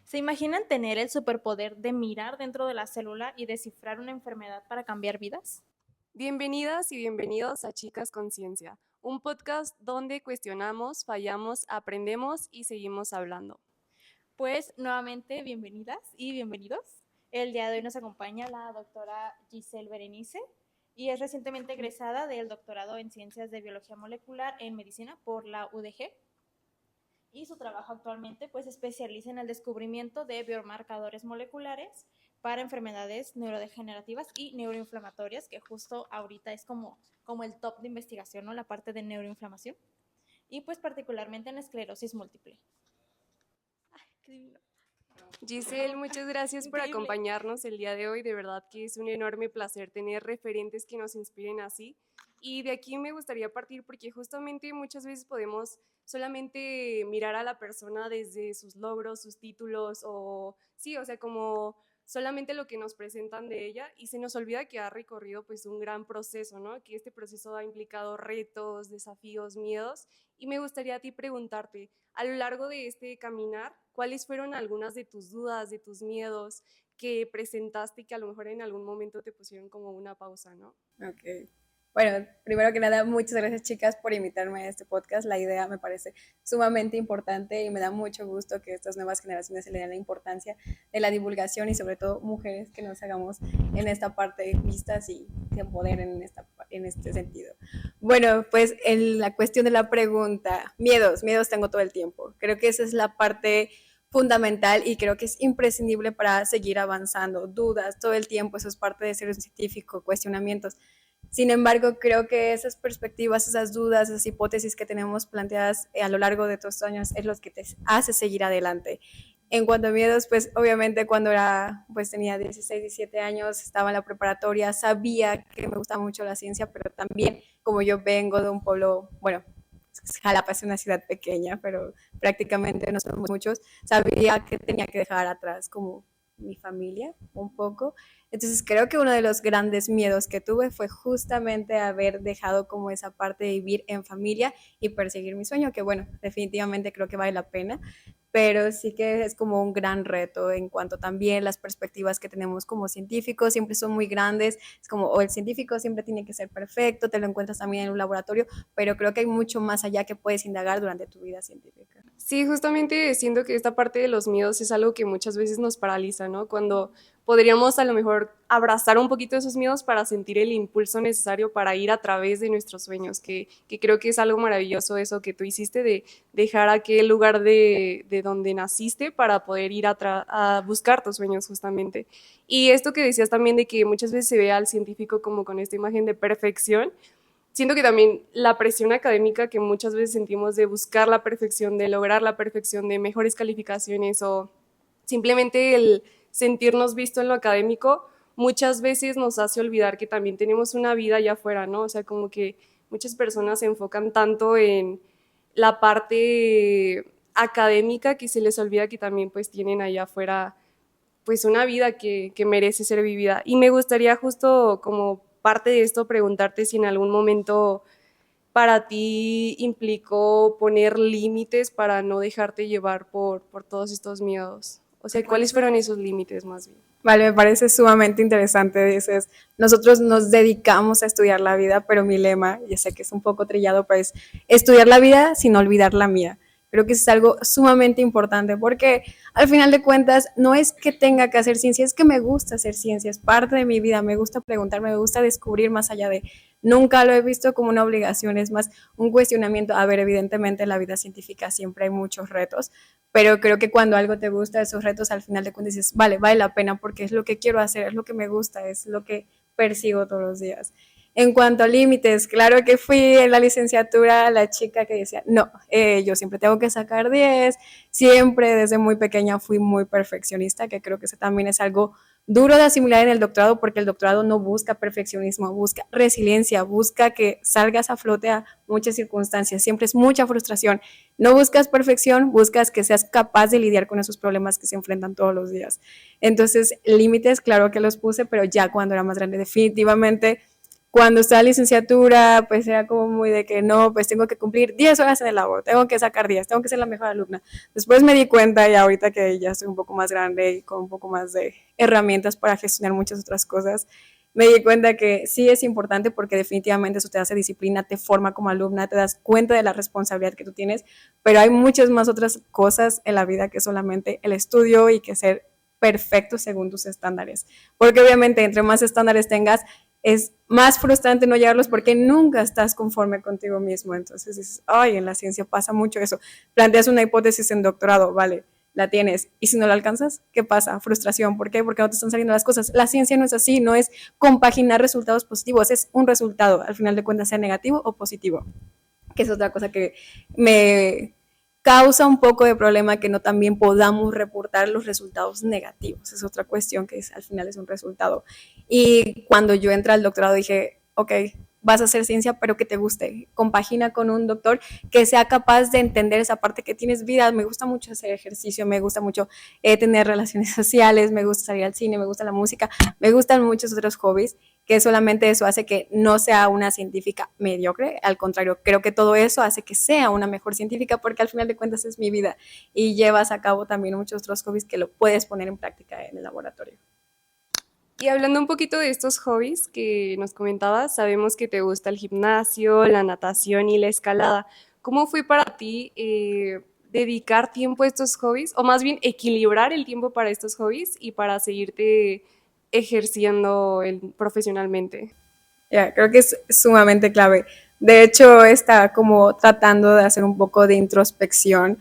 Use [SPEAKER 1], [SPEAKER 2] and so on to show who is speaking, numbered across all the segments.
[SPEAKER 1] ¿Se imaginan tener el superpoder de mirar dentro de la célula y descifrar una enfermedad para cambiar vidas?
[SPEAKER 2] Bienvenidas y bienvenidos a Chicas Conciencia, un podcast donde cuestionamos, fallamos, aprendemos y seguimos hablando.
[SPEAKER 1] Pues nuevamente bienvenidas y bienvenidos. El día de hoy nos acompaña la doctora Giselle Berenice y es recientemente egresada del doctorado en Ciencias de Biología Molecular en Medicina por la UDG y su trabajo actualmente pues especializa en el descubrimiento de biomarcadores moleculares para enfermedades neurodegenerativas y neuroinflamatorias, que justo ahorita es como el top de investigación, ¿no? La parte de neuroinflamación y pues particularmente en esclerosis múltiple. Ay, qué divino.
[SPEAKER 2] Giselle, muchas gracias por
[SPEAKER 1] Increíble.
[SPEAKER 2] acompañarnos el día de hoy. De verdad que es un enorme placer tener referentes que nos inspiren así. Y de aquí me gustaría partir porque justamente muchas veces podemos solamente mirar a la persona desde sus logros, sus títulos o sí, o sea, como solamente lo que nos presentan de ella y se nos olvida que ha recorrido pues un gran proceso, ¿no? Que este proceso ha implicado retos, desafíos, miedos y me gustaría a ti preguntarte, a lo largo de este caminar, ¿cuáles fueron algunas de tus dudas, de tus miedos que presentaste y que a lo mejor en algún momento te pusieron como una pausa, ¿no?
[SPEAKER 3] Ok. Bueno, primero que nada, muchas gracias chicas por invitarme a este podcast. La idea me parece sumamente importante y me da mucho gusto que estas nuevas generaciones se le den la importancia de la divulgación y sobre todo mujeres que nos hagamos en esta parte vistas y se empoderen en este sentido. Bueno, pues en la cuestión de la pregunta, miedos tengo todo el tiempo. Creo que esa es la parte fundamental y creo que es imprescindible para seguir avanzando. Dudas todo el tiempo, eso es parte de ser un científico, cuestionamientos. Sin embargo, creo que esas perspectivas, esas dudas, esas hipótesis que tenemos planteadas a lo largo de todos estos años es lo que te hace seguir adelante. En cuanto a miedos, pues obviamente cuando pues tenía 16, 17 años, estaba en la preparatoria, sabía que me gustaba mucho la ciencia, pero también como yo vengo de un pueblo, bueno, Jalapa es una ciudad pequeña, pero prácticamente no somos muchos, sabía que tenía que dejar atrás como mi familia un poco. Entonces creo que uno de los grandes miedos que tuve fue justamente haber dejado como esa parte de vivir en familia y perseguir mi sueño, que bueno, definitivamente creo que vale la pena, pero sí que es como un gran reto en cuanto también las perspectivas que tenemos como científicos siempre son muy grandes, es como o el científico siempre tiene que ser perfecto, te lo encuentras también en un laboratorio, pero creo que hay mucho más allá que puedes indagar durante tu vida científica.
[SPEAKER 2] Sí, justamente siento que esta parte de los miedos es algo que muchas veces nos paraliza, ¿no? Cuando podríamos a lo mejor abrazar un poquito esos miedos para sentir el impulso necesario para ir a través de nuestros sueños, que creo que es algo maravilloso eso que tú hiciste de dejar aquel lugar de donde naciste para poder ir a buscar tus sueños justamente. Y esto que decías también de que muchas veces se ve al científico como con esta imagen de perfección, siento que también la presión académica que muchas veces sentimos de buscar la perfección, de lograr la perfección, de mejores calificaciones o simplemente el sentirnos visto en lo académico, muchas veces nos hace olvidar que también tenemos una vida allá afuera, ¿no? O sea, como que muchas personas se enfocan tanto en la parte académica que se les olvida que también pues tienen allá afuera pues una vida que merece ser vivida. Y me gustaría justo como parte de esto preguntarte si en algún momento para ti implicó poner límites para no dejarte llevar por todos estos miedos. O sea, ¿cuáles fueron esos límites más bien?
[SPEAKER 3] Vale, me parece sumamente interesante. Dices, nosotros nos dedicamos a estudiar la vida, pero mi lema, ya sé que es un poco trillado, pero es estudiar la vida sin olvidar la mía. Creo que eso es algo sumamente importante porque al final de cuentas no es que tenga que hacer ciencia, es que me gusta hacer ciencia, es parte de mi vida, me gusta preguntarme, me gusta descubrir más allá de, nunca lo he visto como una obligación, es más un cuestionamiento. A ver, evidentemente en la vida científica siempre hay muchos retos, pero creo que cuando algo te gusta, esos retos al final de cuentas dices, vale la pena porque es lo que quiero hacer, es lo que me gusta, es lo que persigo todos los días. En cuanto a límites, claro que fui en la licenciatura la chica que decía, no, yo siempre tengo que sacar 10, siempre desde muy pequeña fui muy perfeccionista, que creo que eso también es algo duro de asimilar en el doctorado, porque el doctorado no busca perfeccionismo, busca resiliencia, busca que salgas a flote a muchas circunstancias, siempre es mucha frustración. No buscas perfección, buscas que seas capaz de lidiar con esos problemas que se enfrentan todos los días. Entonces, límites, claro que los puse, pero ya cuando era más grande, definitivamente cuando estaba en licenciatura, pues era como muy de que no, pues tengo que cumplir 10 horas en el labor, tengo que sacar 10, tengo que ser la mejor alumna. Después me di cuenta, y ahorita que ya estoy un poco más grande y con un poco más de herramientas para gestionar muchas otras cosas, me di cuenta que sí es importante porque definitivamente eso te hace disciplina, te forma como alumna, te das cuenta de la responsabilidad que tú tienes, pero hay muchas más otras cosas en la vida que solamente el estudio y que ser perfecto según tus estándares. Porque obviamente entre más estándares tengas, es más frustrante no llegarlos porque nunca estás conforme contigo mismo. Entonces dices, ay, en la ciencia pasa mucho eso. Planteas una hipótesis en doctorado, vale, la tienes. Y si no la alcanzas, ¿qué pasa? Frustración. ¿Por qué? Porque no te están saliendo las cosas. La ciencia no es así, no es compaginar resultados positivos, es un resultado, al final de cuentas, sea negativo o positivo. Que es otra cosa que me causa un poco de problema que no también podamos reportar los resultados negativos. Es otra cuestión que es, al final es un resultado. Y cuando yo entré al doctorado dije, ok, vas a hacer ciencia, pero que te guste. Compagina con un doctor que sea capaz de entender esa parte que tienes vida. Me gusta mucho hacer ejercicio, me gusta mucho tener relaciones sociales, me gusta salir al cine, me gusta la música, me gustan muchos otros hobbies, que solamente eso hace que no sea una científica mediocre. Al contrario, creo que todo eso hace que sea una mejor científica porque al final de cuentas es mi vida y llevas a cabo también muchos otros hobbies que lo puedes poner en práctica en el laboratorio.
[SPEAKER 2] Y hablando un poquito de estos hobbies que nos comentabas, sabemos que te gusta el gimnasio, la natación y la escalada. ¿Cómo fue para ti dedicar tiempo a estos hobbies, o más bien equilibrar el tiempo para estos hobbies y para seguirte ejerciendo profesionalmente?
[SPEAKER 3] Creo que es sumamente clave. De hecho, está como tratando de hacer un poco de introspección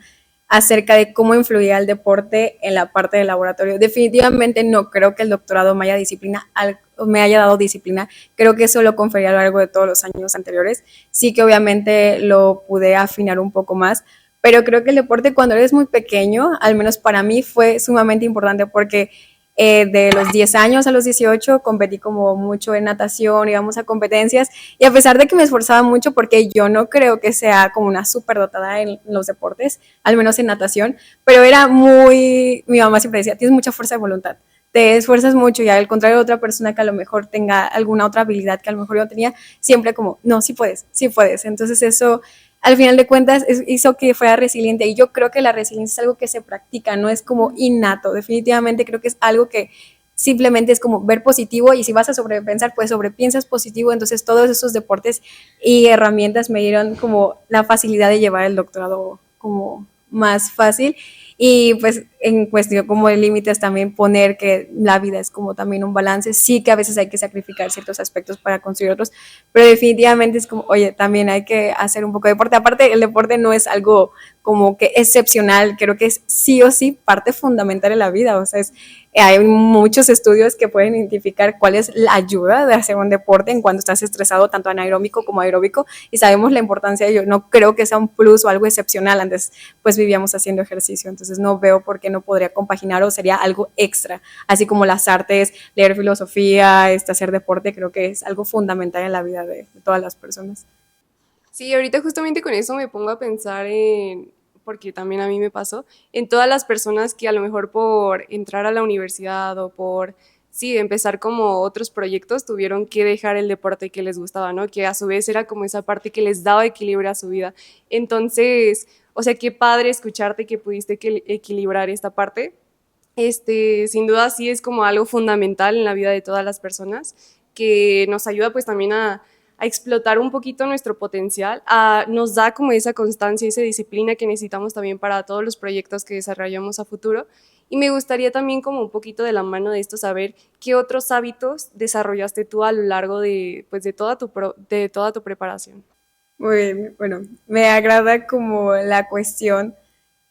[SPEAKER 3] acerca de cómo influía el deporte en la parte del laboratorio. Definitivamente no creo que el doctorado me haya dado disciplina. Creo que eso lo conferí a lo largo de todos los años anteriores. Sí que obviamente lo pude afinar un poco más, pero creo que el deporte cuando eres muy pequeño, al menos para mí, fue sumamente importante porque de los 10 años a los 18 competí como mucho en natación, íbamos a competencias y a pesar de que me esforzaba mucho porque yo no creo que sea como una superdotada en los deportes, al menos en natación, pero era mi mamá siempre decía, tienes mucha fuerza de voluntad, te esfuerzas mucho y al contrario de otra persona que a lo mejor tenga alguna otra habilidad que a lo mejor yo no tenía, siempre como, no, sí puedes, sí puedes. Entonces eso al final de cuentas hizo que fuera resiliente y yo creo que la resiliencia es algo que se practica, no es como innato, definitivamente creo que es algo que simplemente es como ver positivo y si vas a sobrepensar, pues sobrepiensas positivo, entonces todos esos deportes y herramientas me dieron como la facilidad de llevar el doctorado como más fácil y pues en cuestión como de límites también poner que la vida es como también un balance, sí que a veces hay que sacrificar ciertos aspectos para construir otros, pero definitivamente es como, oye, también hay que hacer un poco de deporte, aparte el deporte no es algo como que excepcional, creo que es sí o sí parte fundamental de la vida, o sea, hay muchos estudios que pueden identificar cuál es la ayuda de hacer un deporte en cuando estás estresado, tanto anaeróbico como aeróbico, y sabemos la importancia de ello. No creo que sea un plus o algo excepcional, antes pues vivíamos haciendo ejercicio, entonces no veo por qué no podría compaginar o sería algo extra, así como las artes, leer filosofía, hacer deporte, creo que es algo fundamental en la vida de todas las personas.
[SPEAKER 2] Sí, ahorita justamente con eso me pongo a pensar porque también a mí me pasó, en todas las personas que a lo mejor por entrar a la universidad o por, sí, empezar como otros proyectos, tuvieron que dejar el deporte que les gustaba, ¿no? Que a su vez era como esa parte que les daba equilibrio a su vida. Entonces, o sea, qué padre escucharte que pudiste equilibrar esta parte. Sin duda sí es como algo fundamental en la vida de todas las personas, que nos ayuda pues también a explotar un poquito nuestro potencial, nos da como esa constancia, esa disciplina que necesitamos también para todos los proyectos que desarrollamos a futuro. Y me gustaría también como un poquito de la mano de esto saber qué otros hábitos desarrollaste tú a lo largo de, pues, de toda tu preparación.
[SPEAKER 3] Muy bien, bueno, me agrada como la cuestión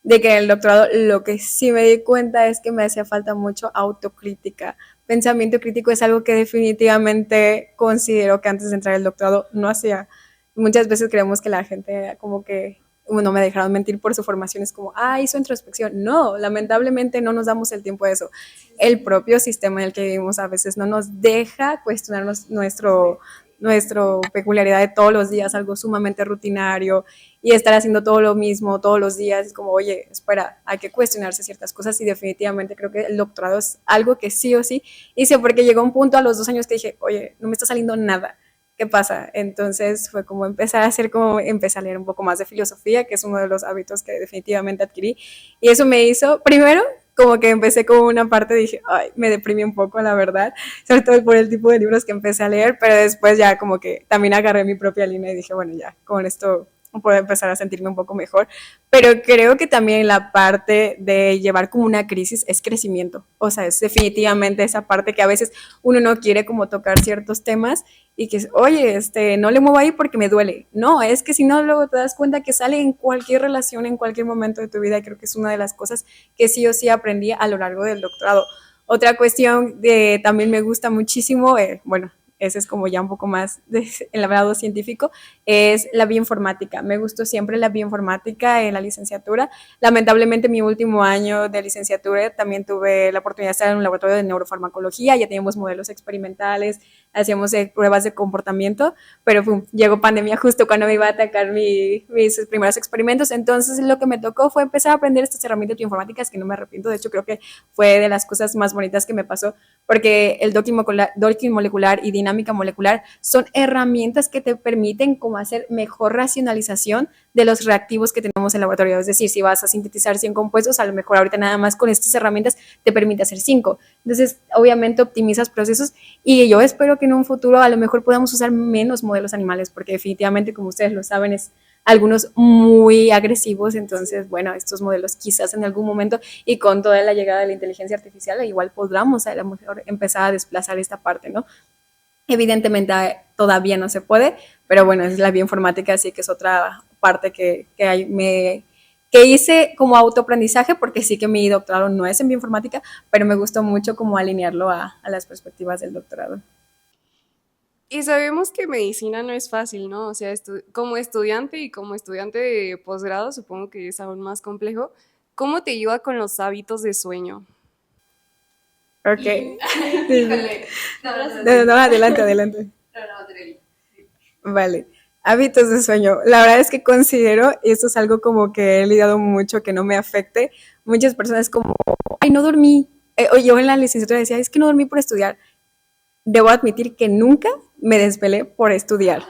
[SPEAKER 3] de que en el doctorado lo que sí me di cuenta es que me hacía falta mucho autocrítica. Pensamiento crítico es algo que definitivamente considero que antes de entrar al doctorado no hacía. Muchas veces creemos que la gente como que, no me dejaron mentir por su formación, es como, hizo introspección. No, lamentablemente no nos damos el tiempo de eso. El propio sistema en el que vivimos a veces no nos deja cuestionarnos nuestra peculiaridad de todos los días, algo sumamente rutinario y estar haciendo todo lo mismo todos los días, es como, oye, espera, hay que cuestionarse ciertas cosas y definitivamente creo que el doctorado es algo que sí o sí hice porque llegó un punto a los 2 años que dije, oye, no me está saliendo nada, ¿qué pasa? Entonces fue como empecé a leer un poco más de filosofía, que es uno de los hábitos que definitivamente adquirí. Y eso me hizo, primero, como que empecé con una parte, dije, ay, me deprimí un poco, la verdad, sobre todo por el tipo de libros que empecé a leer, pero después ya como que también agarré mi propia línea y dije, bueno, ya, con esto puedo empezar a sentirme un poco mejor. Pero creo que también la parte de llevar como una crisis es crecimiento. O sea, es definitivamente esa parte que a veces uno no quiere como tocar ciertos temas y que, oye, no le muevo ahí porque me duele. No, es que si no, luego te das cuenta que sale en cualquier relación, en cualquier momento de tu vida. Y creo que es una de las cosas que sí o sí aprendí a lo largo del doctorado. Otra cuestión de también me gusta muchísimo, bueno, ese es como ya un poco más el lado científico, es la bioinformática. Me gustó siempre la bioinformática en la licenciatura. Lamentablemente, mi último año de licenciatura también tuve la oportunidad de estar en un laboratorio de neurofarmacología. Ya teníamos modelos experimentales, hacíamos pruebas de comportamiento, pero llegó pandemia justo cuando me iba a atacar mis primeros experimentos. Entonces, lo que me tocó fue empezar a aprender estas herramientas bioinformáticas que no me arrepiento. De hecho, creo que fue de las cosas más bonitas que me pasó, porque el docking molecular y dinámica molecular son herramientas que te permiten como hacer mejor racionalización de los reactivos que tenemos en el laboratorio. Es decir, si vas a sintetizar 100 compuestos, a lo mejor ahorita nada más con estas herramientas te permite hacer 5. Entonces, obviamente optimizas procesos y yo espero que en un futuro a lo mejor podamos usar menos modelos animales, porque definitivamente, como ustedes lo saben, es algunos muy agresivos. Entonces, bueno, estos modelos quizás en algún momento y con toda la llegada de la inteligencia artificial igual podamos a lo mejor empezar a desplazar esta parte, ¿no? Evidentemente todavía no se puede, pero bueno, es la bioinformática, así que es otra parte que hice como autoaprendizaje, porque sí que mi doctorado no es en bioinformática, pero me gustó mucho como alinearlo a las perspectivas del doctorado.
[SPEAKER 2] Y sabemos que medicina no es fácil, ¿no? O sea, como estudiante y como estudiante de posgrado, supongo que es aún más complejo. ¿Cómo te ayuda con los hábitos de sueño?
[SPEAKER 3] Ok. No, adelante, adelante. Vale. Hábitos de sueño. La verdad es que considero, y esto es algo como que he lidiado mucho, que no me afecte. Muchas personas como, ay, no dormí. Yo en la licenciatura decía, es que no dormí por estudiar. Debo admitir que nunca me desvelé por estudiar.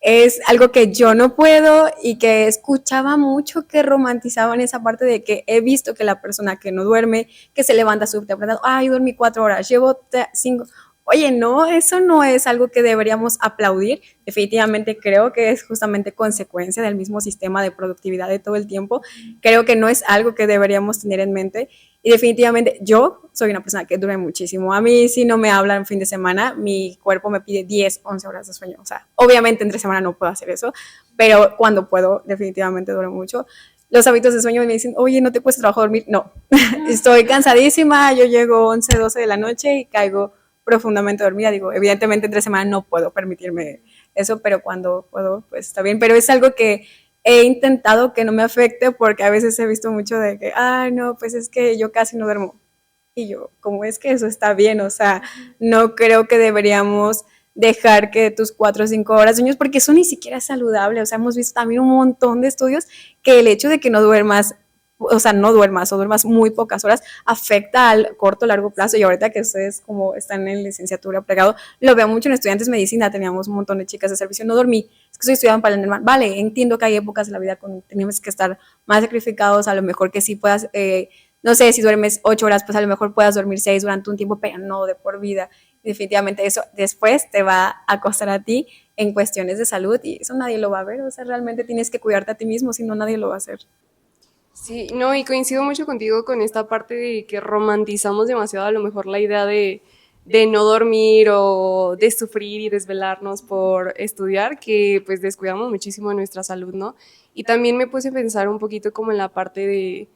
[SPEAKER 3] Es algo que yo no puedo y que escuchaba mucho que romantizaban esa parte de que he visto que la persona que no duerme, que se levanta súper temprano, ay, dormí 4 horas, llevo 5. Oye, no, eso no es algo que deberíamos aplaudir. Definitivamente creo que es justamente consecuencia del mismo sistema de productividad de todo el tiempo. Creo que no es algo que deberíamos tener en mente. Y definitivamente yo soy una persona que duerme muchísimo. A mí, si no me hablan fin de semana, mi cuerpo me pide 10, 11 horas de sueño. O sea, obviamente entre semana no puedo hacer eso, pero cuando puedo, definitivamente duermo mucho. Los hábitos de sueño me dicen, oye, ¿no te cuesta trabajo dormir? No, estoy cansadísima, yo llego 11, 12 de la noche y caigo profundamente dormida. Digo, evidentemente entre semana no puedo permitirme eso, pero cuando puedo, pues está bien. Pero es algo que he intentado que no me afecte, porque a veces he visto mucho de que, ay, no, pues es que yo casi no duermo. Y yo, ¿cómo es que eso está bien? O sea, no creo que deberíamos dejar que tus 4 o 5 horas de sueño, porque eso ni siquiera es saludable. O sea, hemos visto también un montón de estudios que el hecho de que no duermas, o sea, no duermas o duermas muy pocas horas, afecta al corto o largo plazo. Y ahorita que ustedes como están en licenciatura plegado, lo veo mucho en estudiantes de medicina. Teníamos un montón de chicas de servicio, no dormí, es que estoy estudiando para el normal. Vale, entiendo que hay épocas de la vida cuando tenemos que estar más sacrificados, a lo mejor que sí puedas, no sé, si duermes 8 horas, pues a lo mejor puedas dormir 6 durante un tiempo, pero no de por vida. Definitivamente eso después te va a costar a ti en cuestiones de salud, y eso nadie lo va a ver. O sea, realmente tienes que cuidarte a ti mismo, si no nadie lo va a hacer.
[SPEAKER 2] Sí, no, y coincido mucho contigo con esta parte de que romantizamos demasiado a lo mejor la idea de no dormir o de sufrir y desvelarnos por estudiar, que pues descuidamos muchísimo de nuestra salud, ¿no? Y también me puse a pensar un poquito como en la parte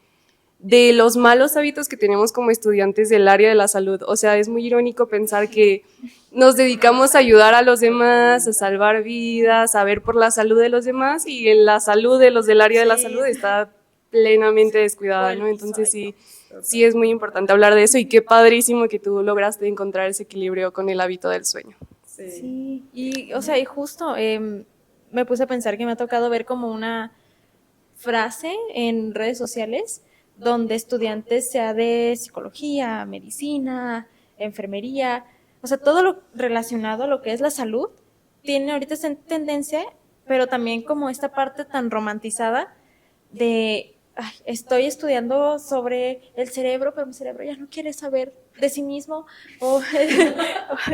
[SPEAKER 2] de los malos hábitos que tenemos como estudiantes del área de la salud. O sea, es muy irónico pensar que nos dedicamos a ayudar a los demás, a salvar vidas, a ver por la salud de los demás, y en la salud de los del área de la salud está plenamente descuidada, ¿no? Entonces sí es muy importante hablar de eso, y qué padrísimo que tú lograste encontrar ese equilibrio con el hábito del sueño.
[SPEAKER 1] Sí, y o sea, y justo me puse a pensar que me ha tocado ver como una frase en redes sociales donde estudiantes, sea de psicología, medicina, enfermería, o sea, todo lo relacionado a lo que es la salud, tiene ahorita esta tendencia, pero también como esta parte tan romantizada de ay, estoy estudiando sobre el cerebro, pero mi cerebro ya no quiere saber de sí mismo, o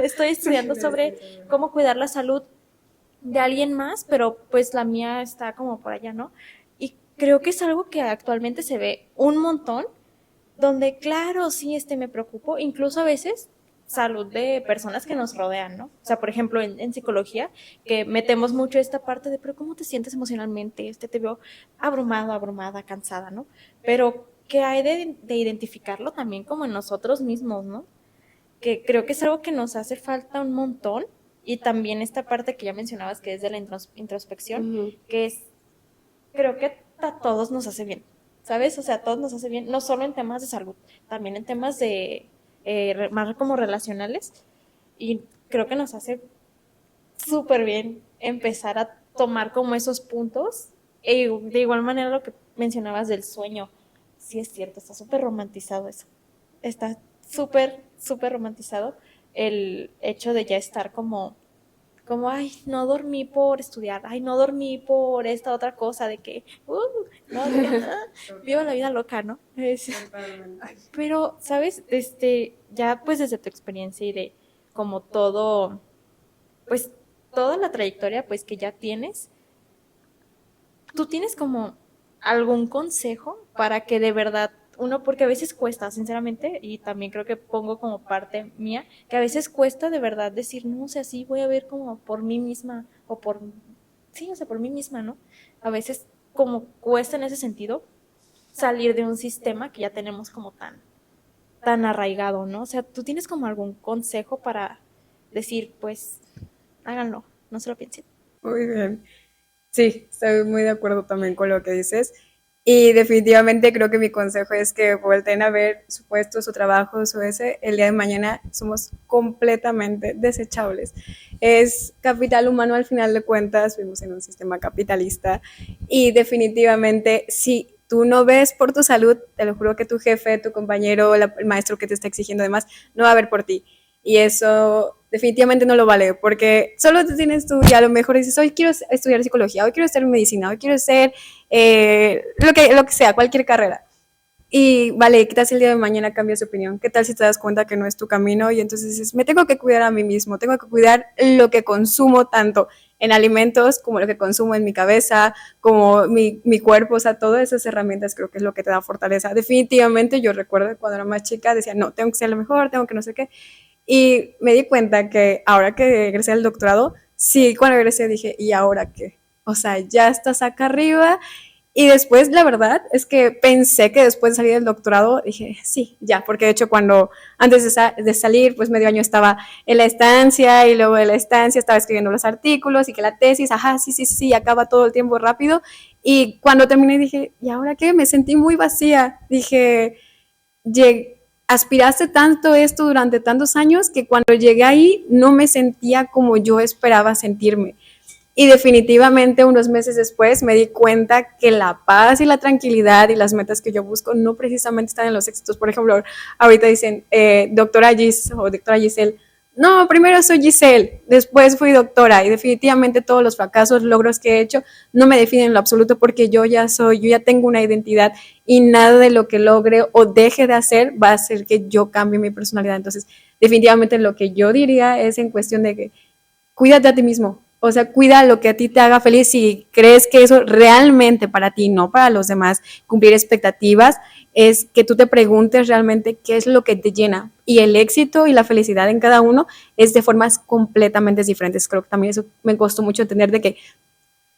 [SPEAKER 1] estoy estudiando sobre cómo cuidar la salud de alguien más, pero pues la mía está como por allá, ¿no? Y creo que es algo que actualmente se ve un montón, donde claro, sí, me preocupo, incluso a veces salud de personas que nos rodean, ¿no? O sea, por ejemplo, en psicología, que metemos mucho esta parte de, pero ¿cómo te sientes emocionalmente? Te veo abrumado, abrumada, cansada, ¿no? Pero ¿qué hay de identificarlo también como en nosotros mismos, ¿no? Que creo que es algo que nos hace falta un montón, y también esta parte que ya mencionabas que es de la introspección, que es, creo que a todos nos hace bien, ¿sabes? O sea, a todos nos hace bien, no solo en temas de salud, también en temas de más como relacionales, y creo que nos hace súper bien empezar a tomar como esos puntos, e de igual manera lo que mencionabas del sueño, sí es cierto, está súper romantizado eso, está súper, súper romantizado el hecho de ya estar como, ay, no dormí por estudiar, ay, no dormí por esta otra cosa de que, no, viva la vida loca, ¿no? Pero, ¿sabes? Ya pues desde tu experiencia y de como todo, pues toda la trayectoria pues que ya tienes, ¿tú tienes como algún consejo para que de verdad uno, porque a veces cuesta, sinceramente, y también creo que pongo como parte mía, que a veces cuesta de verdad decir, no, o sea, sí, voy a ver como por mí misma, o por, sí, o sea, por mí misma, ¿no? A veces como cuesta en ese sentido salir de un sistema que ya tenemos como tan arraigado, ¿no? O sea, ¿tú tienes como algún consejo para decir, pues, háganlo, no se lo piensen?
[SPEAKER 3] Muy bien. Sí, estoy muy de acuerdo también con lo que dices. Y definitivamente creo que mi consejo es que vuelten a ver su puesto, su trabajo, su ese. El día de mañana somos completamente desechables. Es capital humano al final de cuentas, vivimos en un sistema capitalista y definitivamente si tú no ves por tu salud, te lo juro que tu jefe, tu compañero, el maestro que te está exigiendo demás, no va a ver por ti. Y eso definitivamente no lo vale, porque solo te tienes tú y a lo mejor dices, hoy quiero estudiar psicología, hoy quiero hacer medicina, hoy quiero hacer lo que sea, cualquier carrera. Y vale, ¿qué tal si el día de mañana cambias de opinión? ¿Qué tal si te das cuenta que no es tu camino? Y entonces dices, me tengo que cuidar a mí mismo, tengo que cuidar lo que consumo tanto en alimentos como lo que consumo en mi cabeza, como mi cuerpo, o sea, todas esas herramientas creo que es lo que te da fortaleza. Definitivamente yo recuerdo cuando era más chica, decía, no, tengo que ser lo mejor, tengo que no sé qué. Y me di cuenta que ahora que egresé al doctorado, sí, cuando egresé dije, ¿y ahora qué? O sea, ya estás acá arriba. Y después, la verdad, es que pensé que después de salir del doctorado, dije, sí, ya, porque de hecho cuando, antes de salir, pues medio año estaba en la estancia y luego de la estancia estaba escribiendo los artículos y que la tesis, ajá, sí, sí, sí, acaba todo el tiempo rápido. Y cuando terminé dije, ¿y ahora qué? Me sentí muy vacía. Dije, aspiraste tanto esto durante tantos años que cuando llegué ahí no me sentía como yo esperaba sentirme. Y definitivamente unos meses después me di cuenta que la paz y la tranquilidad y las metas que yo busco no precisamente están en los éxitos. Por ejemplo, ahorita dicen, doctora Gis o doctora Giselle, no, primero soy Giselle, después fui doctora y definitivamente todos los fracasos, logros que he hecho no me definen en lo absoluto porque yo ya tengo una identidad y nada de lo que logre o deje de hacer va a hacer que yo cambie mi personalidad. Entonces, definitivamente lo que yo diría es en cuestión de que cuídate a ti mismo, o sea, cuida lo que a ti te haga feliz si crees que eso realmente para ti, no para los demás, cumplir expectativas, es que tú te preguntes realmente qué es lo que te llena. Y el éxito y la felicidad en cada uno es de formas completamente diferentes. Creo que también eso me costó mucho entender de que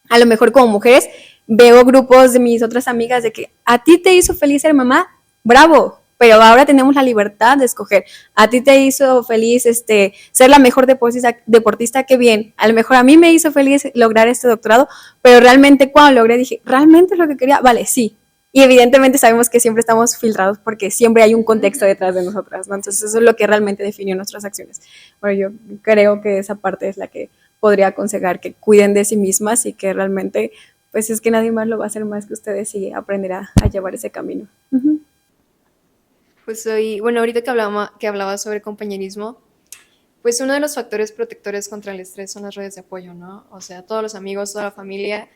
[SPEAKER 3] a lo mejor como mujeres veo grupos de mis otras amigas de que a ti te hizo feliz ser mamá, bravo, pero ahora tenemos la libertad de escoger. A ti te hizo feliz ser la mejor deportista, qué bien. A lo mejor a mí me hizo feliz lograr este doctorado, pero realmente cuando lo logré dije, ¿realmente es lo que quería? Vale, sí. Y evidentemente sabemos que siempre estamos filtrados porque siempre hay un contexto detrás de nosotras, ¿no? Entonces eso es lo que realmente definió nuestras acciones. Bueno, yo creo que esa parte es la que podría aconsejar, que cuiden de sí mismas y que realmente, pues es que nadie más lo va a hacer más que ustedes y aprender a llevar ese camino.
[SPEAKER 2] Pues bueno, ahorita que hablaba sobre compañerismo,
[SPEAKER 4] Pues uno de los factores protectores contra el estrés son las redes de apoyo, ¿no? O sea, todos los amigos, toda la familia.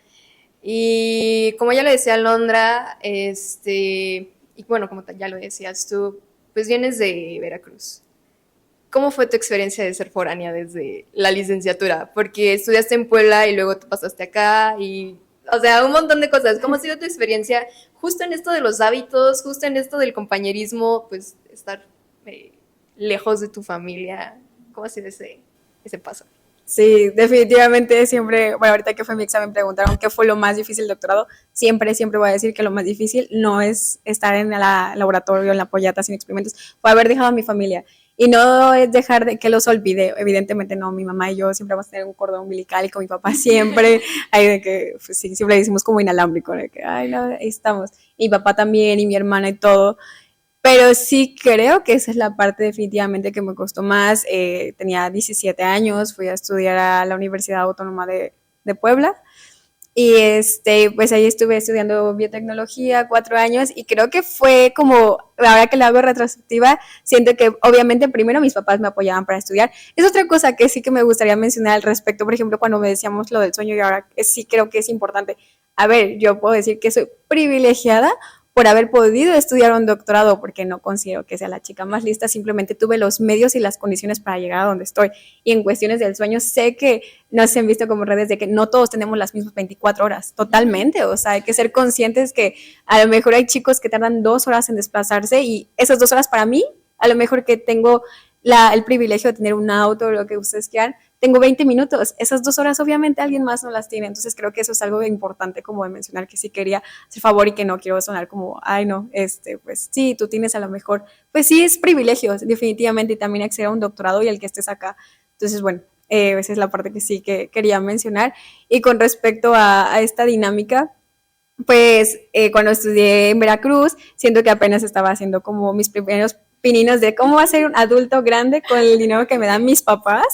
[SPEAKER 4] Y como ya lo decía Alondra, y bueno, como ya lo decías tú, pues vienes de Veracruz. ¿Cómo fue tu experiencia de ser foránea desde la licenciatura? Porque estudiaste en Puebla y luego te pasaste acá y, o sea, un montón de cosas. ¿Cómo ha sido tu experiencia justo en esto de los hábitos, justo en esto del compañerismo, pues estar lejos de tu familia? ¿Cómo ha sido ese paso?
[SPEAKER 3] Sí, definitivamente siempre, bueno, ahorita que fue mi examen preguntaron qué fue lo más difícil del doctorado, siempre voy a decir que lo más difícil no es estar en el laboratorio, en la pollata haciendo experimentos, fue haber dejado a mi familia. Y no es dejar de que los olvide, evidentemente no, mi mamá y yo siempre vamos a tener un cordón umbilical y con mi papá siempre, hay de que, pues sí, siempre decimos como inalámbrico, de que, ay, no, ahí estamos. Y mi papá también, y mi hermana y todo. Pero sí creo que esa es la parte definitivamente que me costó más. Tenía 17 años, fui a estudiar a la Universidad Autónoma de Puebla y pues ahí estuve estudiando biotecnología 4 años y creo que fue como, ahora que lo hago retrospectiva, siento que obviamente primero mis papás me apoyaban para estudiar. Es otra cosa que sí que me gustaría mencionar al respecto, por ejemplo, cuando me decíamos lo del sueño y ahora sí creo que es importante. A ver, yo puedo decir que soy privilegiada por haber podido estudiar un doctorado, porque no considero que sea la chica más lista, simplemente tuve los medios y las condiciones para llegar a donde estoy. Y en cuestiones del sueño, sé que no se han visto como redes de que no todos tenemos las mismas 24 horas, totalmente, o sea, hay que ser conscientes que a lo mejor hay chicos que tardan 2 horas en desplazarse y esas 2 horas para mí, a lo mejor que tengo el privilegio de tener un auto o lo que ustedes quieran, tengo 20 minutos, esas 2 horas obviamente alguien más no las tiene, entonces creo que eso es algo importante como de mencionar, que sí quería hacer favor y que no quiero sonar como, ay no, pues sí, tú tienes a lo mejor, pues sí es privilegio definitivamente y también acceder a un doctorado y el que estés acá, entonces bueno, esa es la parte que sí que quería mencionar y con respecto a esta dinámica, pues cuando estudié en Veracruz, siento que apenas estaba haciendo como mis primeros pininos de cómo va a ser un adulto grande con el dinero que me dan mis papás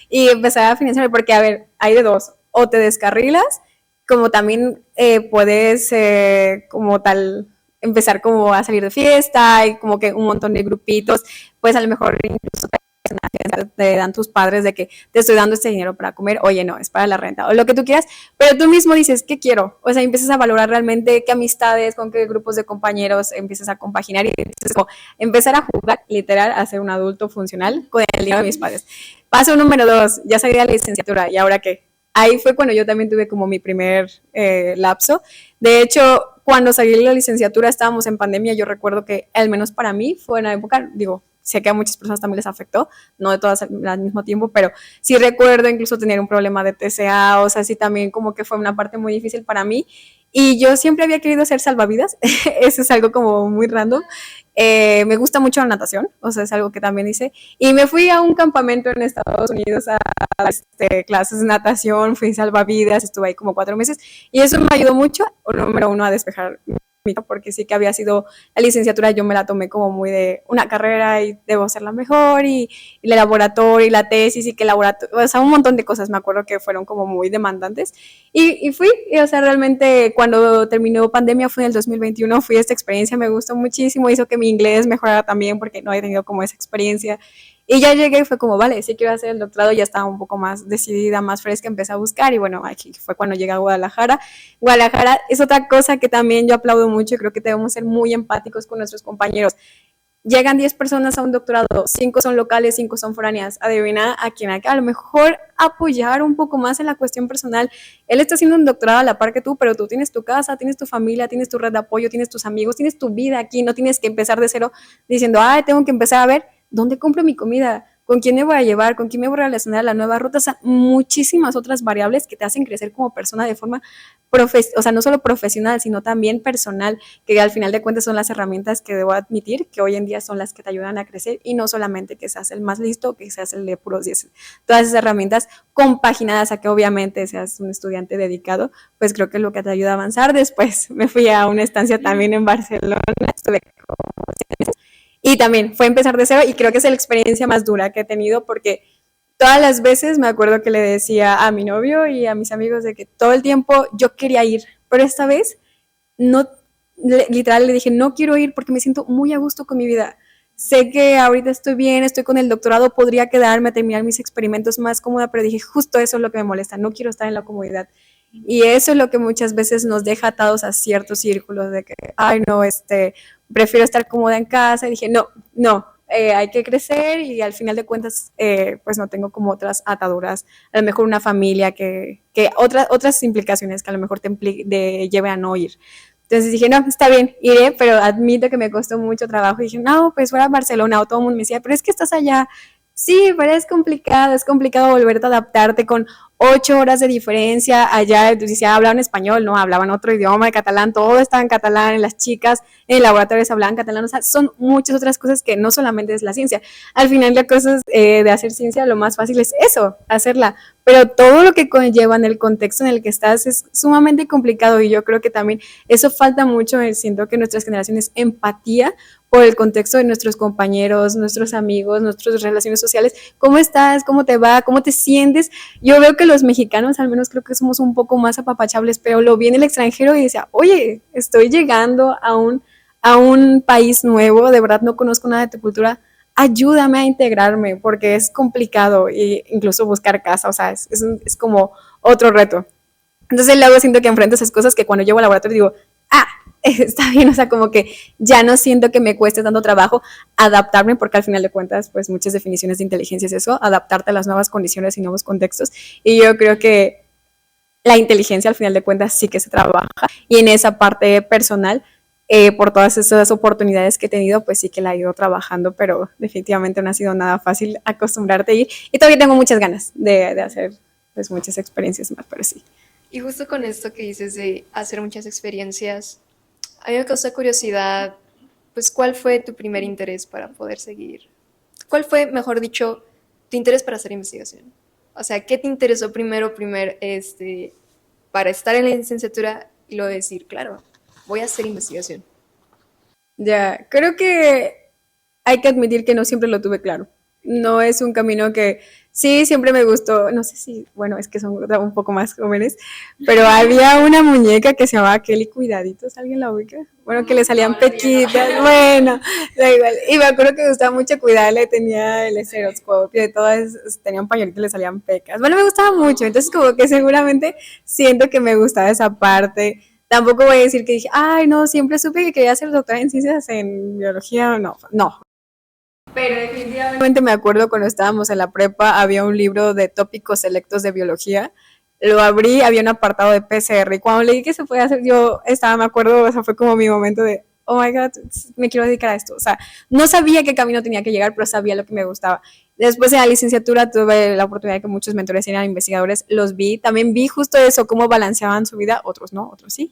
[SPEAKER 3] y empezar a financiarme, porque a ver, hay de dos, o te descarrilas, como también puedes como tal empezar como a salir de fiesta y como que un montón de grupitos, pues a lo mejor incluso te dan tus padres de que te estoy dando este dinero para comer, oye, no, es para la renta, o lo que tú quieras, pero tú mismo dices, ¿qué quiero? O sea, empiezas a valorar realmente qué amistades, con qué grupos de compañeros empiezas a compaginar y empiezas como empezar a jugar, literal, a ser un adulto funcional con el dinero de mis padres. Paso número 2, ya salí de la licenciatura, ¿y ahora qué? Ahí fue cuando yo también tuve como mi primer lapso. De hecho, cuando salí de la licenciatura estábamos en pandemia, yo recuerdo que al menos para mí fue una época, digo, sé que a muchas personas también les afectó, no de todas al mismo tiempo, pero sí recuerdo incluso tener un problema de TCA, o sea, sí también como que fue una parte muy difícil para mí. Y yo siempre había querido ser salvavidas, eso es algo como muy random. Me gusta mucho la natación, o sea, es algo que también hice. Y me fui a un campamento en Estados Unidos a clases de natación, fui salvavidas, estuve ahí como 4 meses y eso me ayudó mucho, número uno, a despejar porque sí que había sido la licenciatura, yo me la tomé como muy de una carrera y debo hacerla mejor y el laboratorio y la tesis y que el laboratorio, o sea, un montón de cosas me acuerdo que fueron como muy demandantes y fui, y, o sea, realmente cuando terminó pandemia fue en el 2021, fui a esta experiencia, me gustó muchísimo, hizo que mi inglés mejorara también porque no he tenido como esa experiencia. Y ya llegué y fue como, vale, sí quiero hacer el doctorado, ya estaba un poco más decidida, más fresca, empecé a buscar y bueno, aquí fue cuando llegué a Guadalajara. Guadalajara es otra cosa que también yo aplaudo mucho y creo que debemos ser muy empáticos con nuestros compañeros. Llegan 10 personas a un doctorado, 5 son locales, 5 son foráneas. Adivina a quién acá. A lo mejor apoyar un poco más en la cuestión personal. Él está haciendo un doctorado a la par que tú, pero tú tienes tu casa, tienes tu familia, tienes tu red de apoyo, tienes tus amigos, tienes tu vida aquí. No tienes que empezar de cero diciendo, ay, tengo que empezar a ver dónde compro mi comida, con quién me voy a llevar, con quién me voy a relacionar a la nueva ruta. O sea, muchísimas otras variables que te hacen crecer como persona de forma o sea, no solo profesional, sino también personal, que al final de cuentas son las herramientas que debo admitir que hoy en día son las que te ayudan a crecer y no solamente que seas el más listo, que seas el de puros 10. Todas esas herramientas compaginadas a que obviamente seas un estudiante dedicado, pues creo que es lo que te ayuda a avanzar. Después me fui a una estancia también en Barcelona, estuve como 6 meses y también fue empezar de cero y creo que es la experiencia más dura que he tenido porque todas las veces me acuerdo que le decía a mi novio y a mis amigos de que todo el tiempo yo quería ir, pero esta vez no, literal le dije no quiero ir porque me siento muy a gusto con mi vida. sé que ahorita estoy bien, estoy con el doctorado, podría quedarme a terminar mis experimentos más cómoda, pero dije, justo eso es lo que me molesta, no quiero estar en la comodidad. Y eso es lo que muchas veces nos deja atados a ciertos círculos de que, ay, no, prefiero estar cómoda en casa. Y dije, no, no, hay que crecer y al final de cuentas, pues no tengo como otras ataduras, a lo mejor una familia que otras implicaciones que a lo mejor lleve a no ir. Entonces dije, no, está bien, iré, pero admito que me costó mucho trabajo. Y dije, no, pues fuera a Barcelona, o todo el mundo me decía, pero es que estás allá. Sí, pero es complicado volverte a adaptarte con 8 horas de diferencia. Allá decía, hablaban español, no, hablaban otro idioma, de catalán, todo estaba en catalán, las chicas en el laboratorio hablaban catalán, o sea, son muchas otras cosas que no solamente es la ciencia. Al final de cosas de hacer ciencia, lo más fácil es eso, hacerla, pero todo lo que conlleva en el contexto en el que estás es sumamente complicado y yo creo que también eso falta mucho, siento que nuestras generaciones empatía por el contexto de nuestros compañeros, nuestros amigos, nuestras relaciones sociales. ¿Cómo estás? ¿Cómo te va? ¿Cómo te sientes? Yo veo que los mexicanos, al menos creo que somos un poco más apapachables, pero lo vi en el extranjero y decía, oye, estoy llegando a un país nuevo, de verdad no conozco nada de tu cultura, ayúdame a integrarme, porque es complicado, e incluso buscar casa, o sea, es como otro reto. Entonces luego siento que enfrento esas cosas que cuando llego al laboratorio digo, ah, está bien, o sea, como que ya no siento que me cueste tanto trabajo adaptarme, porque al final de cuentas, pues muchas definiciones de inteligencia es eso, adaptarte a las nuevas condiciones y nuevos contextos, y yo creo que la inteligencia al final de cuentas sí que se trabaja, y en esa parte personal, por todas esas oportunidades que he tenido, pues sí que la he ido trabajando, pero definitivamente no ha sido nada fácil acostumbrarte a ir, y todavía tengo muchas ganas de hacer pues muchas experiencias más, pero sí.
[SPEAKER 4] Y justo con esto que dices de hacer muchas experiencias, a mí me causa curiosidad, pues, ¿cuál fue tu primer interés para poder seguir? ¿Cuál fue, mejor dicho, tu interés para hacer investigación? O sea, ¿qué te interesó para estar en la licenciatura y luego decir, claro, voy a hacer investigación?
[SPEAKER 3] Ya, creo que hay que admitir que no siempre lo tuve claro. No es un camino que sí, siempre me gustó. No sé si, bueno, es que son un poco más jóvenes, pero había una muñeca que se llamaba Kelly Cuidaditos, ¿alguien la ubica? Bueno, que le salían pequitas, bueno, da igual. Y me acuerdo que me gustaba mucho cuidarle, tenía el estereoscopio, de todas, tenía un pañuelito y le salían pecas. Bueno, me gustaba mucho, entonces como que seguramente siento que me gustaba esa parte. Tampoco voy a decir que dije, ay, no, siempre supe que quería ser doctora en ciencias en biología, no, no. Pero definitivamente me acuerdo cuando estábamos en la prepa, había un libro de tópicos selectos de biología. Lo abrí, había un apartado de PCR y cuando leí que se podía hacer, yo estaba, me acuerdo, o sea, fue como mi momento de, oh my God, me quiero dedicar a esto. O sea, no sabía qué camino tenía que llegar, pero sabía lo que me gustaba. Después en la licenciatura tuve la oportunidad de que muchos mentores eran investigadores, los vi, también vi justo eso, cómo balanceaban su vida, otros no, otros sí.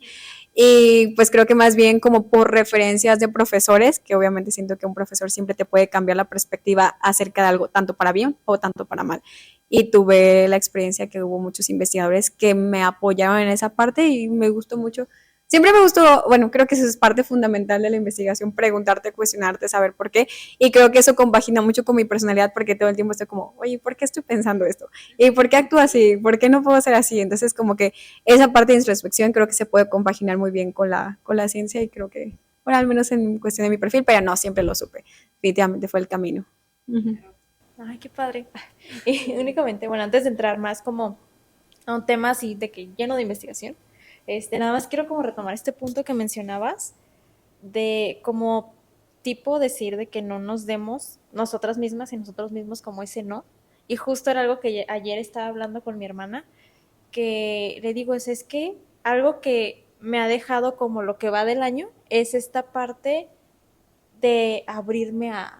[SPEAKER 3] Y pues creo que más bien como por referencias de profesores, que obviamente siento que un profesor siempre te puede cambiar la perspectiva acerca de algo, tanto para bien o tanto para mal. Y tuve la experiencia que hubo muchos investigadores que me apoyaron en esa parte y me gustó mucho. Siempre me gustó, bueno, creo que eso es parte fundamental de la investigación, preguntarte, cuestionarte, saber por qué. Y creo que eso compagina mucho con mi personalidad porque todo el tiempo estoy como, oye, ¿por qué estoy pensando esto? ¿Y por qué actúo así? ¿Por qué no puedo ser así? Entonces, como que esa parte de introspección creo que se puede compaginar muy bien con la ciencia y creo que, bueno, al menos en cuestión de mi perfil, pero no siempre lo supe. Definitivamente fue el camino. Uh-huh.
[SPEAKER 1] Ay, qué padre. Y únicamente, bueno, antes de entrar más como a un tema así de que lleno de investigación, nada más quiero como retomar este punto que mencionabas de como tipo decir de que no nos demos nosotras mismas y nosotros mismos como ese no. Y justo era algo que ayer estaba hablando con mi hermana, que le digo, es que algo que me ha dejado como lo que va del año es esta parte de abrirme a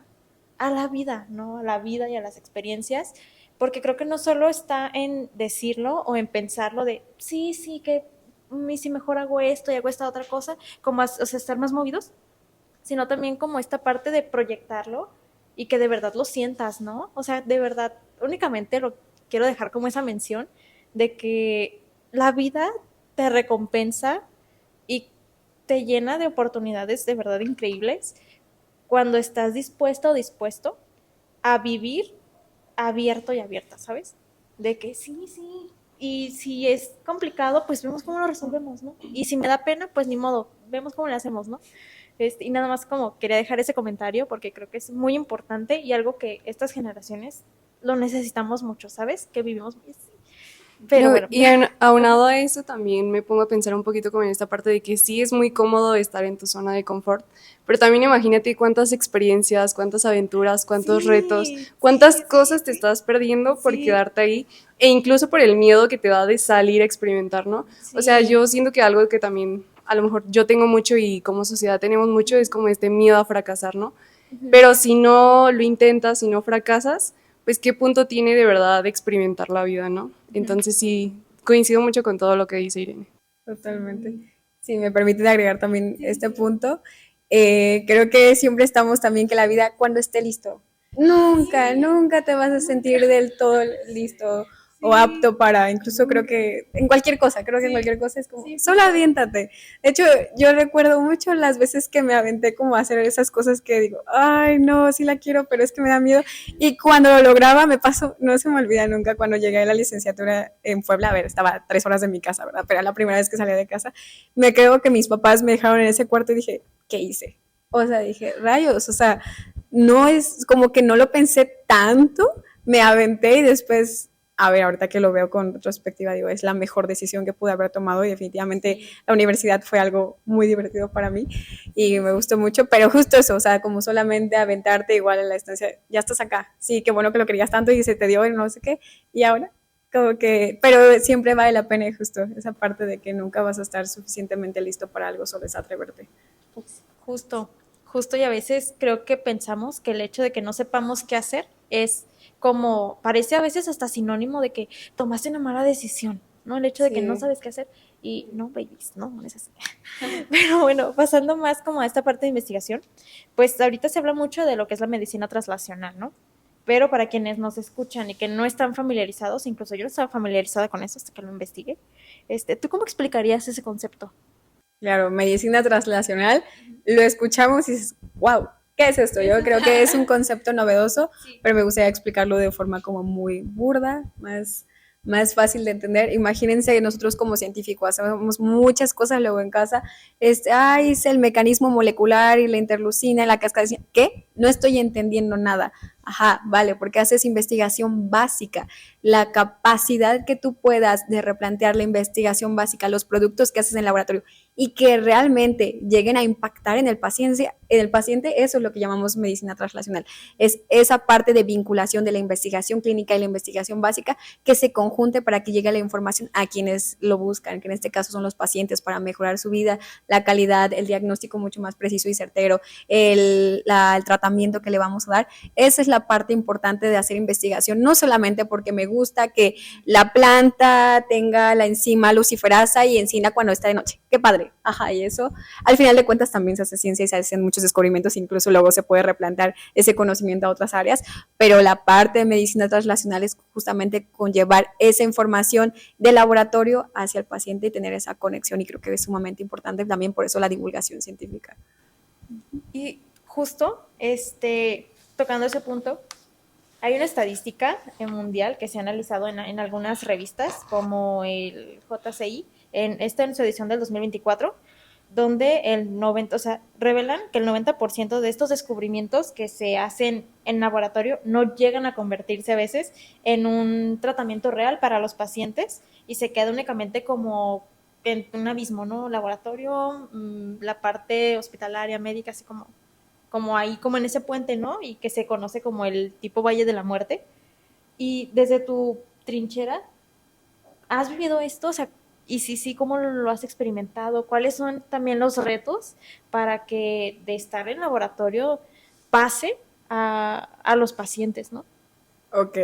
[SPEAKER 1] la vida, ¿no? A la vida y a las experiencias, porque creo que no solo está en decirlo o en pensarlo de, sí, sí, que si mejor hago esto y hago esta otra cosa, como o sea, estar más movidos, sino también como esta parte de proyectarlo y que de verdad lo sientas, ¿no? O sea, de verdad, únicamente lo quiero dejar como esa mención de que la vida te recompensa y te llena de oportunidades de verdad increíbles cuando estás dispuesto o dispuesto a vivir abierto y abierta, ¿sabes? De que sí, sí. Y si es complicado, pues vemos cómo lo resolvemos, ¿no? Y si me da pena, pues ni modo, vemos cómo le hacemos, ¿no? Y nada más como quería dejar ese comentario porque creo que es muy importante y algo que estas generaciones lo necesitamos mucho, ¿sabes? Que vivimos muy así. Pero
[SPEAKER 2] No,
[SPEAKER 1] bueno,
[SPEAKER 2] y aunado a eso también me pongo a pensar un poquito como en esta parte de que sí es muy cómodo estar en tu zona de confort, pero también imagínate cuántas experiencias, cuántas aventuras, cuántos retos, cuántas cosas te estás perdiendo por
[SPEAKER 1] sí,
[SPEAKER 2] quedarte ahí e incluso por el miedo que te da de salir a experimentar, ¿no? O sea,
[SPEAKER 1] sí.
[SPEAKER 2] yo siento que algo que también a lo mejor yo tengo mucho y como sociedad tenemos mucho es como este miedo a fracasar, ¿no? Pero si no lo intentas, si no fracasas, pues qué punto tiene de verdad de experimentar la vida, ¿no? Entonces sí, coincido mucho con todo lo que dice Irene.
[SPEAKER 3] Totalmente. Si me permiten agregar también este punto, creo que siempre estamos también que la vida cuando esté listo. Nunca, nunca te vas a sentir del todo listo o apto para, incluso creo que en cualquier cosa, creo que en cualquier cosa es como, solo aviéntate. De hecho, yo recuerdo mucho las veces que me aventé como a hacer esas cosas que digo, ay, no, sí la quiero, pero es que me da miedo. Y cuando lo lograba, me pasó, no se me olvida nunca, cuando llegué a la licenciatura en Puebla, a ver, estaba a 3 horas de mi casa, ¿verdad? Pero era la primera vez que salía de casa. Me creo que mis papás me dejaron en ese cuarto y dije, ¿qué hice? O sea, dije, rayos, o sea, no es como que no lo pensé tanto, me aventé y después, a ver, ahorita que lo veo con retrospectiva, digo, es la mejor decisión que pude haber tomado y definitivamente la universidad fue algo muy divertido para mí y me gustó mucho, pero justo eso, o sea, como solamente aventarte igual en la estancia, ya estás acá, sí, qué bueno que lo querías tanto y se te dio y no sé qué, y ahora, como que, pero siempre vale la pena justo esa parte de que nunca vas a estar suficientemente listo para algo, solo es atreverte.
[SPEAKER 1] Justo, justo y a veces creo que pensamos que el hecho de que no sepamos qué hacer es como, parece a veces hasta sinónimo de que tomaste una mala decisión, ¿no? El hecho de que no
[SPEAKER 3] Sí.
[SPEAKER 1] sabes qué hacer y no, babies, no es así. Pero bueno, pasando más como a esta parte de investigación, pues ahorita se habla mucho de lo que es la medicina translacional, ¿no? Pero para quienes nos escuchan y que no están familiarizados, incluso yo no estaba familiarizada con eso hasta que lo investigué, ¿tú cómo explicarías ese concepto?
[SPEAKER 3] Claro, medicina translacional, lo escuchamos y dices, wow, ¿qué es esto? Yo creo que es un concepto novedoso, pero me gustaría explicarlo de forma como muy burda, más fácil de entender. Imagínense nosotros como científicos hacemos muchas cosas luego en casa. Es el mecanismo molecular y la interleucina, la cascada. ¿Qué? No estoy entendiendo nada. Ajá, vale, porque haces investigación básica. La capacidad que tú puedas de replantear la investigación básica, los productos que haces en el laboratorio y que realmente lleguen a impactar en el paciente, eso es lo que llamamos medicina translacional. Es esa parte de vinculación de la investigación clínica y la investigación básica que se conjunte para que llegue la información a quienes lo buscan, que en este caso son los pacientes, para mejorar su vida, la calidad, el diagnóstico mucho más preciso y certero, el tratamiento que le vamos a dar. Esa es la parte importante de hacer investigación, no solamente porque me gusta que la planta tenga la enzima luciferasa y encina cuando está de noche. Qué padre. Ajá, y eso, al final de cuentas, también se hace ciencia y se hacen muchos descubrimientos, incluso luego se puede replantear ese conocimiento a otras áreas, pero la parte de medicina translacional es justamente conllevar esa información del laboratorio hacia el paciente y tener esa conexión, y creo que es sumamente importante también, por eso la divulgación científica.
[SPEAKER 1] Y justo, tocando ese punto, hay una estadística mundial que se ha analizado en algunas revistas, como el JCI, en su edición del 2024, donde revelan que el 90% de estos descubrimientos que se hacen en laboratorio no llegan a convertirse a veces en un tratamiento real para los pacientes y se queda únicamente como en un abismo, ¿no? Laboratorio, la parte hospitalaria, médica, así como ahí, como en ese puente, ¿no? Y que se conoce como el tipo Valle de la Muerte. Y desde tu trinchera, ¿has vivido esto? O sea, y si sí, ¿cómo lo has experimentado? ¿Cuáles son también los retos para que de estar en laboratorio pase a los pacientes, ¿no?
[SPEAKER 3] Ok.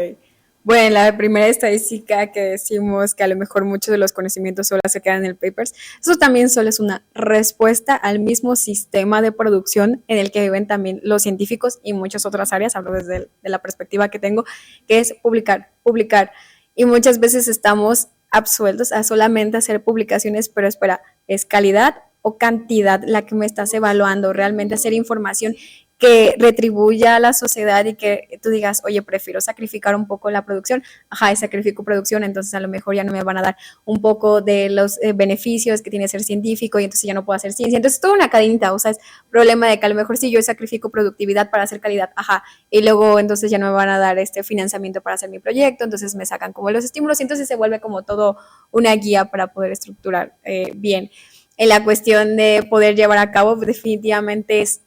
[SPEAKER 3] Bueno, la primera estadística que decimos que a lo mejor muchos de los conocimientos solo se quedan en el papers, eso también solo es una respuesta al mismo sistema de producción en el que viven también los científicos y muchas otras áreas, hablo desde de la perspectiva que tengo, que es publicar, publicar. Y muchas veces estamos absueltos a solamente hacer publicaciones, pero espera, ¿es calidad o cantidad la que me estás evaluando? Realmente hacer información que retribuya a la sociedad y que tú digas, oye, prefiero sacrificar un poco la producción, y sacrifico producción, entonces a lo mejor ya no me van a dar un poco de los beneficios que tiene ser científico y entonces ya no puedo hacer ciencia. Entonces, toda una cadenita, o sea, es problema de que a lo mejor sí yo sacrifico productividad para hacer calidad, y luego entonces ya no me van a dar este financiamiento para hacer mi proyecto, entonces me sacan como los estímulos y entonces se vuelve como todo una guía para poder estructurar bien. En la cuestión de poder llevar a cabo, definitivamente es,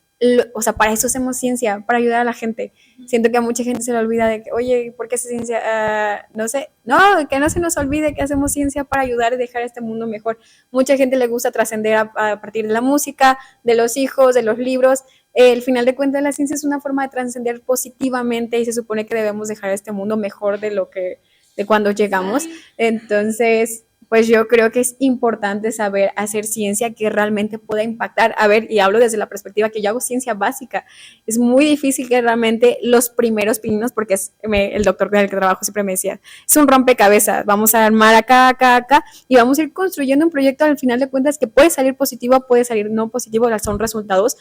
[SPEAKER 3] o sea, para eso hacemos ciencia, para ayudar a la gente. Siento que a mucha gente se le olvida de que, oye, ¿por qué hace ciencia? No sé, no, que no se nos olvide que hacemos ciencia para ayudar y dejar este mundo mejor. Mucha gente le gusta trascender a partir de la música, de los hijos, de los libros. Al final de cuentas, la ciencia es una forma de trascender positivamente y se supone que debemos dejar este mundo mejor de cuando llegamos. Entonces, pues yo creo que es importante saber hacer ciencia que realmente pueda impactar. A ver, y hablo desde la perspectiva que yo hago ciencia básica. Es muy difícil que realmente los primeros pininos, porque el doctor con el que trabajo siempre me decía, es un rompecabezas, vamos a armar acá, y vamos a ir construyendo un proyecto al final de cuentas que puede salir positivo, puede salir no positivo, son resultados,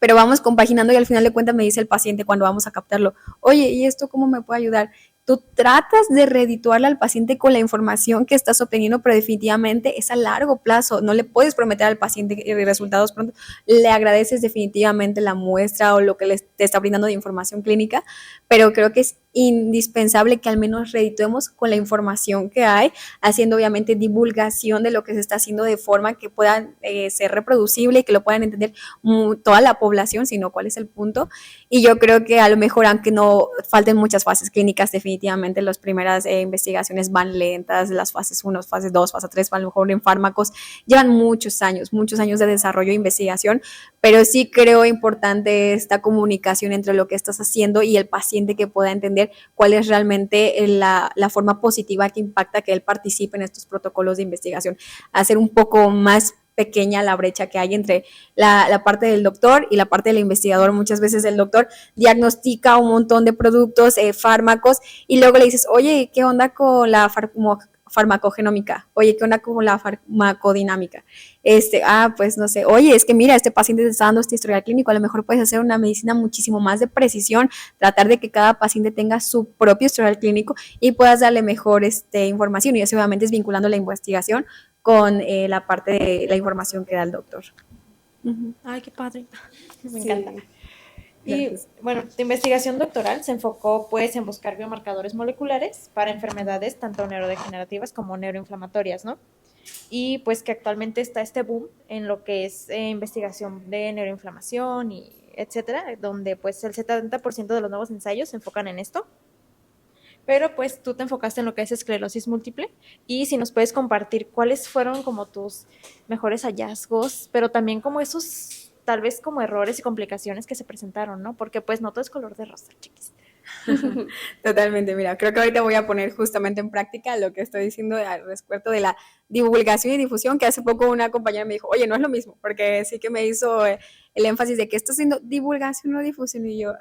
[SPEAKER 3] pero vamos compaginando y al final de cuentas me dice el paciente cuando vamos a captarlo, oye, ¿y esto cómo me puede ayudar? Tú tratas de redituarle al paciente con la información que estás obteniendo, pero definitivamente es a largo plazo. No le puedes prometer al paciente resultados pronto. Le agradeces definitivamente la muestra o lo que te está brindando de información clínica, pero creo que es indispensable que al menos redituemos con la información que hay, haciendo obviamente divulgación de lo que se está haciendo de forma que pueda ser reproducible y que lo puedan entender toda la población, sino cuál es el punto. Y yo creo que a lo mejor, aunque no falten muchas fases clínicas, definitivamente las primeras investigaciones van lentas, las fases 1, fase 2, fase 3, a lo mejor en fármacos, llevan muchos años de desarrollo e investigación, pero sí creo importante esta comunicación entre lo que estás haciendo y el paciente, que pueda entender cuál es realmente la forma positiva que impacta que él participe en estos protocolos de investigación, hacer un poco más pequeña la brecha que hay entre la parte del doctor y la parte del investigador. Muchas veces el doctor diagnostica un montón de productos, fármacos, y luego le dices, oye, ¿qué onda con la farmacogenómica? Oye, ¿qué onda con la farmacodinámica? Pues no sé, oye, es que mira, este paciente te está dando este historial clínico, a lo mejor puedes hacer una medicina muchísimo más de precisión, tratar de que cada paciente tenga su propio historial clínico y puedas darle mejor información, y eso obviamente es vinculando la investigación con la parte de la información que da el doctor.
[SPEAKER 1] Ay, qué padre. Me encanta. Y bueno, tu investigación doctoral se enfocó pues en buscar biomarcadores moleculares para enfermedades tanto neurodegenerativas como neuroinflamatorias, ¿no? Y pues que actualmente está este boom en lo que es investigación de neuroinflamación y etcétera, donde pues el 70% de los nuevos ensayos se enfocan en esto. Pero pues tú te enfocaste en lo que es esclerosis múltiple, y si nos puedes compartir cuáles fueron como tus mejores hallazgos, pero también como esos tal vez como errores y complicaciones que se presentaron, ¿no? Porque pues no todo es color de rosa, chiquis.
[SPEAKER 3] Totalmente, mira, creo que ahorita voy a poner justamente en práctica lo que estoy diciendo al respecto de la divulgación y difusión, que hace poco una compañera me dijo, oye, no es lo mismo, porque sí que me hizo el énfasis de que esto haciendo divulgación o difusión, y yo,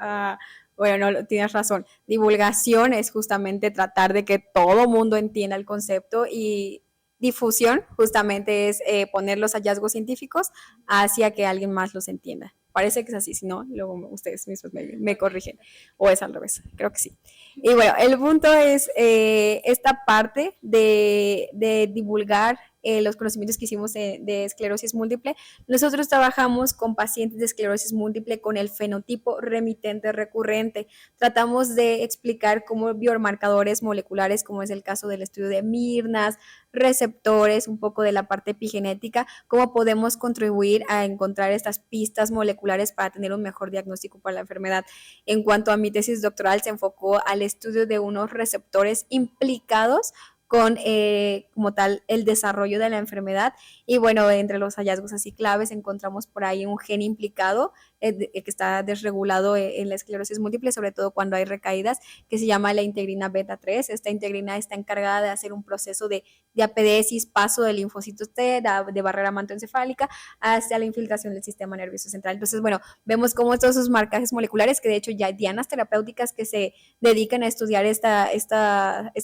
[SPEAKER 3] bueno, no, tienes razón. Divulgación es justamente tratar de que todo mundo entienda el concepto, y difusión justamente es poner los hallazgos científicos hacia que alguien más los entienda. Parece que es así, si no, luego ustedes mismos me corrigen. O es al revés, creo que sí. Y bueno, el punto es esta parte de divulgar los conocimientos que hicimos de esclerosis múltiple. Nosotros trabajamos con pacientes de esclerosis múltiple con el fenotipo remitente recurrente. Tratamos de explicar cómo biomarcadores moleculares, como es el caso del estudio de Mirnas, receptores, un poco de la parte epigenética, cómo podemos contribuir a encontrar estas pistas moleculares para tener un mejor diagnóstico para la enfermedad. En cuanto a mi tesis doctoral, se enfocó al estudio de unos receptores implicados con como tal el desarrollo de la enfermedad, y bueno, entre los hallazgos así claves encontramos por ahí un gen implicado que está desregulado en la esclerosis múltiple, sobre todo cuando hay recaídas, que se llama la integrina beta 3. Esta integrina está encargada de hacer un proceso de apedesis, paso de linfocitos T, de barrera mantoencefálica, hacia la infiltración del sistema nervioso central. Entonces, bueno, vemos cómo todos esos marcajes moleculares, que de hecho ya hay dianas terapéuticas que se dedican a estudiar esta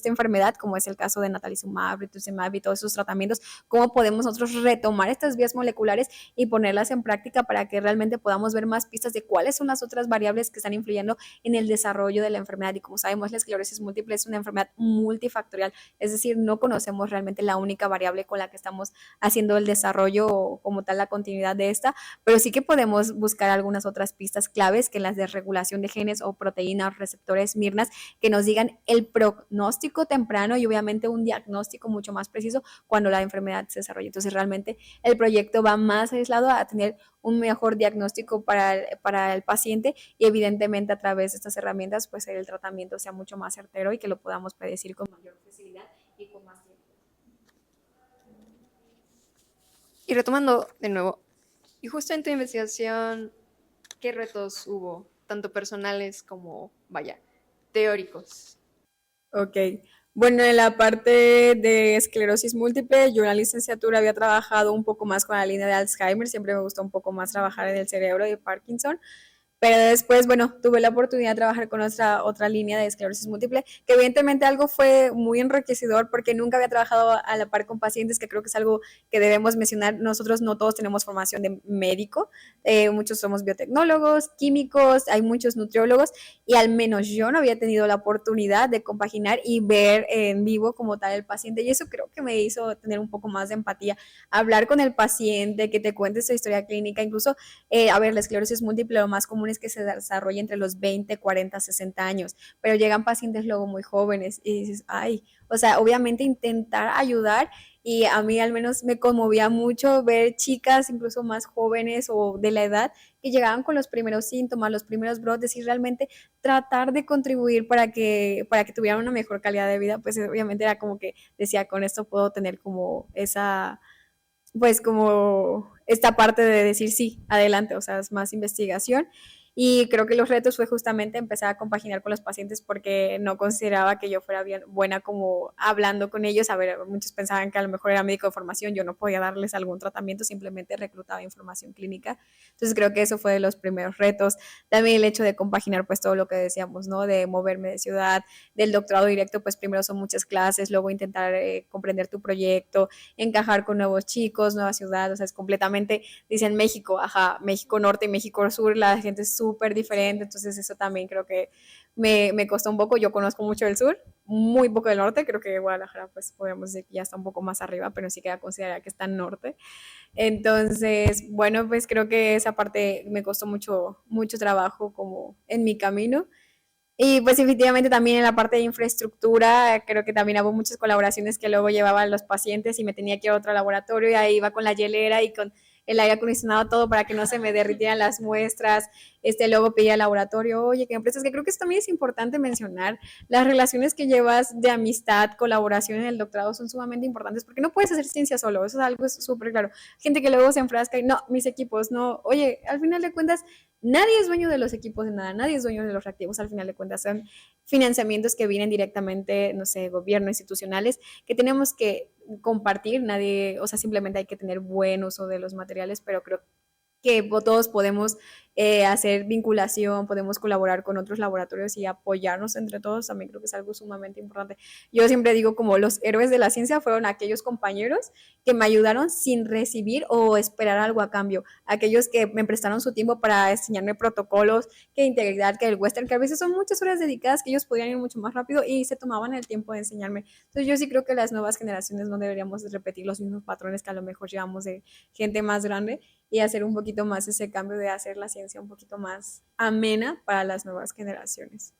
[SPEAKER 3] enfermedad, como es el caso de natalizumab, rituximab y todos esos tratamientos, cómo podemos nosotros retomar estas vías moleculares y ponerlas en práctica para que realmente podamos ver más pistas de cuáles son las otras variables que están influyendo en el desarrollo de la enfermedad. Y como sabemos, la esclerosis múltiple es una enfermedad multifactorial, es decir, no conocemos realmente la única variable con la que estamos haciendo el desarrollo o como tal la continuidad de esta, pero sí que podemos buscar algunas otras pistas claves que las de regulación de genes o proteínas, receptores, mirnas, que nos digan el pronóstico temprano y obviamente un diagnóstico mucho más preciso cuando la enfermedad se desarrolla. Entonces realmente el proyecto va más aislado a tener un mejor diagnóstico para el paciente y evidentemente a través de estas herramientas pues el tratamiento sea mucho más certero y que lo podamos predecir con mayor facilidad y con más tiempo.
[SPEAKER 4] Y retomando de nuevo, y justo en tu investigación, ¿qué retos hubo, tanto personales como, vaya, teóricos?
[SPEAKER 3] Ok. Bueno, en la parte de esclerosis múltiple, yo en la licenciatura había trabajado un poco más con la línea de Alzheimer, siempre me gustó un poco más trabajar en el cerebro de Parkinson, pero después, bueno, tuve la oportunidad de trabajar con otra línea de esclerosis múltiple, que evidentemente algo fue muy enriquecedor porque nunca había trabajado a la par con pacientes, que creo que es algo que debemos mencionar. Nosotros no todos tenemos formación de médico, muchos somos biotecnólogos, químicos, hay muchos nutriólogos, y al menos yo no había tenido la oportunidad de compaginar y ver en vivo como tal el paciente, y eso creo que me hizo tener un poco más de empatía, hablar con el paciente, que te cuente su historia clínica, incluso a ver, la esclerosis múltiple lo más común es que se desarrolla entre los 20, 40, 60 años, pero llegan pacientes luego muy jóvenes y dices, ay, o sea, obviamente intentar ayudar, y a mí al menos me conmovía mucho ver chicas incluso más jóvenes o de la edad que llegaban con los primeros síntomas, los primeros brotes, y realmente tratar de contribuir para que tuvieran una mejor calidad de vida, pues obviamente era como que decía, con esto puedo tener como esa, pues como esta parte de decir sí, adelante, o sea, es más investigación. Y creo que los retos fue justamente empezar a compaginar con los pacientes porque no consideraba que yo fuera bien buena como hablando con ellos. A ver, muchos pensaban que a lo mejor era médico de formación, yo no podía darles algún tratamiento, simplemente reclutaba información clínica. Entonces creo que eso fue de los primeros retos. También el hecho de compaginar pues todo lo que decíamos, ¿no? De moverme de ciudad, del doctorado directo, pues primero son muchas clases, luego intentar comprender tu proyecto, encajar con nuevos chicos, nueva ciudad, o sea, es completamente, dicen México, ajá, México Norte y México Sur, la gente es súper diferente, entonces eso también creo que me costó un poco. Yo conozco mucho del sur, muy poco del norte, creo que Guadalajara pues podemos decir que ya está un poco más arriba, pero sí queda considerar que está en norte. Entonces, bueno, pues creo que esa parte me costó mucho, mucho trabajo como en mi camino. Y pues efectivamente también en la parte de infraestructura, creo que también hubo muchas colaboraciones que luego llevaban los pacientes y me tenía que ir a otro laboratorio y ahí iba con la hielera y con el aire acondicionado todo para que no se me derritieran las muestras. Luego pedía al laboratorio, oye, ¿qué empresas? Que creo que esto también es importante mencionar. Las relaciones que llevas de amistad, colaboración en el doctorado son sumamente importantes porque no puedes hacer ciencia solo, eso es algo súper claro. Gente que luego se enfrasca y no, mis equipos, no, oye, al final de cuentas nadie es dueño de los equipos de nada, nadie es dueño de los reactivos, al final de cuentas son financiamientos que vienen directamente, no sé, gobierno, institucionales, que tenemos que compartir, nadie, o sea, simplemente hay que tener buen uso de los materiales, pero creo que todos podemos hacer vinculación, podemos colaborar con otros laboratorios y apoyarnos entre todos, también creo que es algo sumamente importante. Yo siempre digo como los héroes de la ciencia fueron aquellos compañeros que me ayudaron sin recibir o esperar algo a cambio, aquellos que me prestaron su tiempo para enseñarme protocolos, que integridad, que el western, que a veces son muchas horas dedicadas que ellos podían ir mucho más rápido y se tomaban el tiempo de enseñarme. Entonces yo sí creo que las nuevas generaciones no deberíamos repetir los mismos patrones que a lo mejor llevamos de gente más grande y hacer un poquito más ese cambio de hacer la ciencia un poquito más amena para las nuevas generaciones.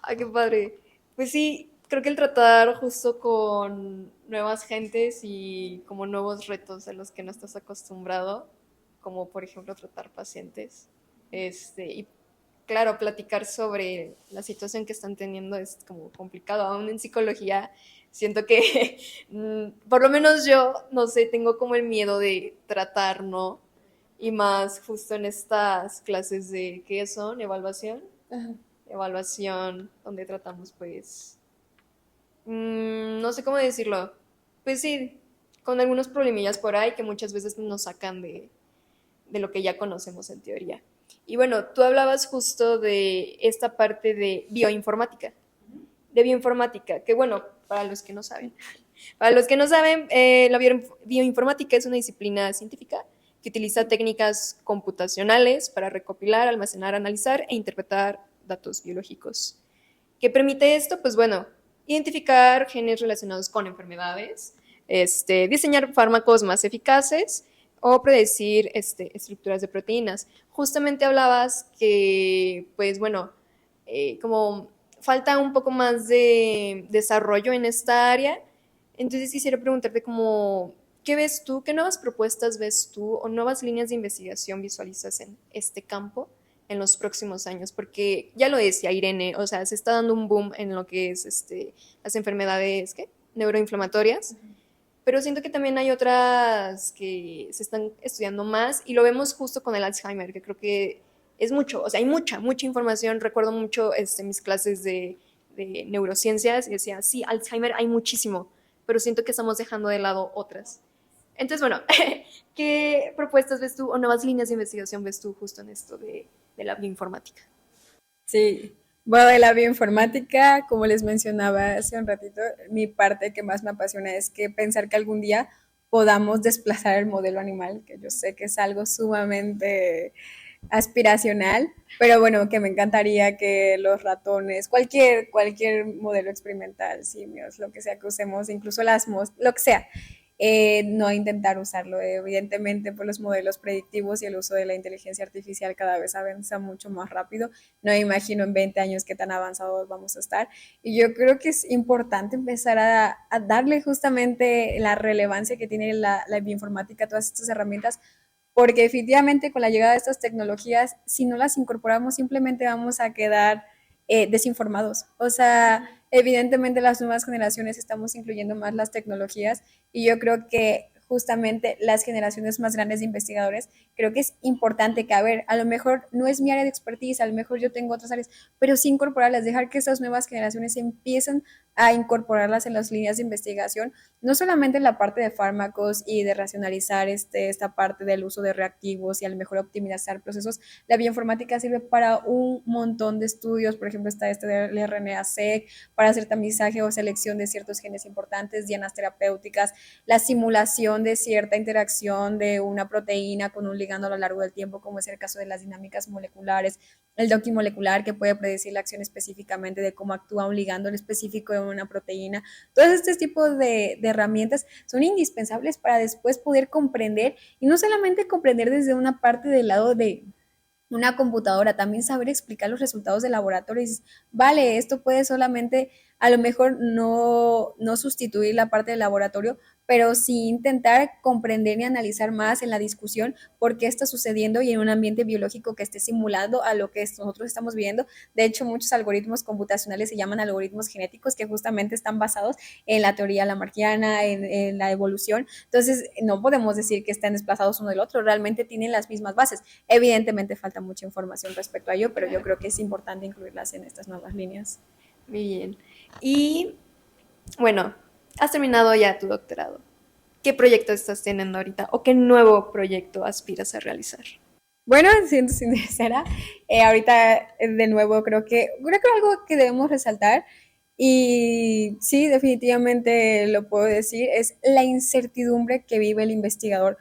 [SPEAKER 4] Ay, qué padre. Pues sí, creo que el tratar justo con nuevas gentes y como nuevos retos a los que no estás acostumbrado, como por ejemplo tratar pacientes, y claro, platicar sobre la situación que están teniendo es como complicado. Aún en psicología siento que, por lo menos yo, no sé, tengo como el miedo de tratar, ¿no? Y más justo en estas clases de, ¿qué son? Evaluación.
[SPEAKER 3] Ajá.
[SPEAKER 4] Evaluación donde tratamos pues, no sé cómo decirlo, pues sí, con algunos problemillas por ahí que muchas veces nos sacan de lo que ya conocemos en teoría. Y bueno, tú hablabas justo de esta parte de bioinformática, que bueno, para los que no saben, la bioinformática es una disciplina científica que utiliza técnicas computacionales para recopilar, almacenar, analizar e interpretar datos biológicos. ¿Qué permite esto? Pues bueno, identificar genes relacionados con enfermedades, diseñar fármacos más eficaces o predecir estructuras de proteínas. Justamente hablabas que, pues bueno, como falta un poco más de desarrollo en esta área, entonces quisiera preguntarte como, ¿qué ves tú? ¿Qué nuevas propuestas ves tú o nuevas líneas de investigación visualizas en este campo en los próximos años? Porque ya lo decía Irene, o sea, se está dando un boom en lo que es las enfermedades neuroinflamatorias, pero siento que también hay otras que se están estudiando más y lo vemos justo con el Alzheimer, que creo que es mucho, o sea, hay mucha información. Recuerdo mucho mis clases de neurociencias y decía, sí, Alzheimer hay muchísimo, pero siento que estamos dejando de lado otras. Entonces, bueno, ¿qué propuestas ves tú o nuevas líneas de investigación ves tú justo en esto de la bioinformática?
[SPEAKER 3] Sí, bueno, de la bioinformática, como les mencionaba hace un ratito, mi parte que más me apasiona es que pensar que algún día podamos desplazar el modelo animal, que yo sé que es algo sumamente aspiracional, pero bueno, que me encantaría que los ratones, cualquier modelo experimental, simios, lo que sea que usemos, incluso las lo que sea, no intentar usarlo. Evidentemente, por los modelos predictivos y el uso de la inteligencia artificial cada vez avanza mucho más rápido. No me imagino en 20 años qué tan avanzados vamos a estar. Y yo creo que es importante empezar a darle justamente la relevancia que tiene la bioinformática a todas estas herramientas, porque definitivamente con la llegada de estas tecnologías, si no las incorporamos, simplemente vamos a quedar desinformados. O sea, evidentemente las nuevas generaciones estamos incluyendo más las tecnologías y yo creo que justamente las generaciones más grandes de investigadores, creo que es importante que, a ver, a lo mejor no es mi área de expertise, a lo mejor yo tengo otras áreas, pero sí incorporarlas, dejar que estas nuevas generaciones empiecen a incorporarlas en las líneas de investigación, no solamente en la parte de fármacos y de racionalizar esta parte del uso de reactivos y a lo mejor optimizar procesos. La bioinformática sirve para un montón de estudios, por ejemplo está del RNA-seq, para hacer tamizaje o selección de ciertos genes importantes, dianas terapéuticas, la simulación de cierta interacción de una proteína con un ligando a lo largo del tiempo, como es el caso de las dinámicas moleculares, el docking molecular que puede predecir la acción específicamente de cómo actúa un ligando específico de una proteína. Todos estos tipos de herramientas son indispensables para después poder comprender, y no solamente comprender desde una parte del lado de una computadora, también saber explicar los resultados de laboratorio. Y dices, vale, esto puede solamente, a lo mejor no sustituir la parte del laboratorio, pero sí intentar comprender y analizar más en la discusión por qué está sucediendo y en un ambiente biológico que esté simulando a lo que nosotros estamos viendo. De hecho, muchos algoritmos computacionales se llaman algoritmos genéticos, que justamente están basados en la teoría lamarckiana, en la evolución. Entonces, no podemos decir que estén desplazados uno del otro, realmente tienen las mismas bases. Evidentemente falta mucha información respecto a ello, pero yo creo que es importante incluirlas en estas nuevas líneas.
[SPEAKER 4] Muy bien. Y bueno, has terminado ya tu doctorado. ¿Qué proyecto estás teniendo ahorita o qué nuevo proyecto aspiras a realizar?
[SPEAKER 3] Bueno, siendo sincera, ahorita de nuevo creo que algo que debemos resaltar, y sí, definitivamente lo puedo decir, es la incertidumbre que vive el investigador.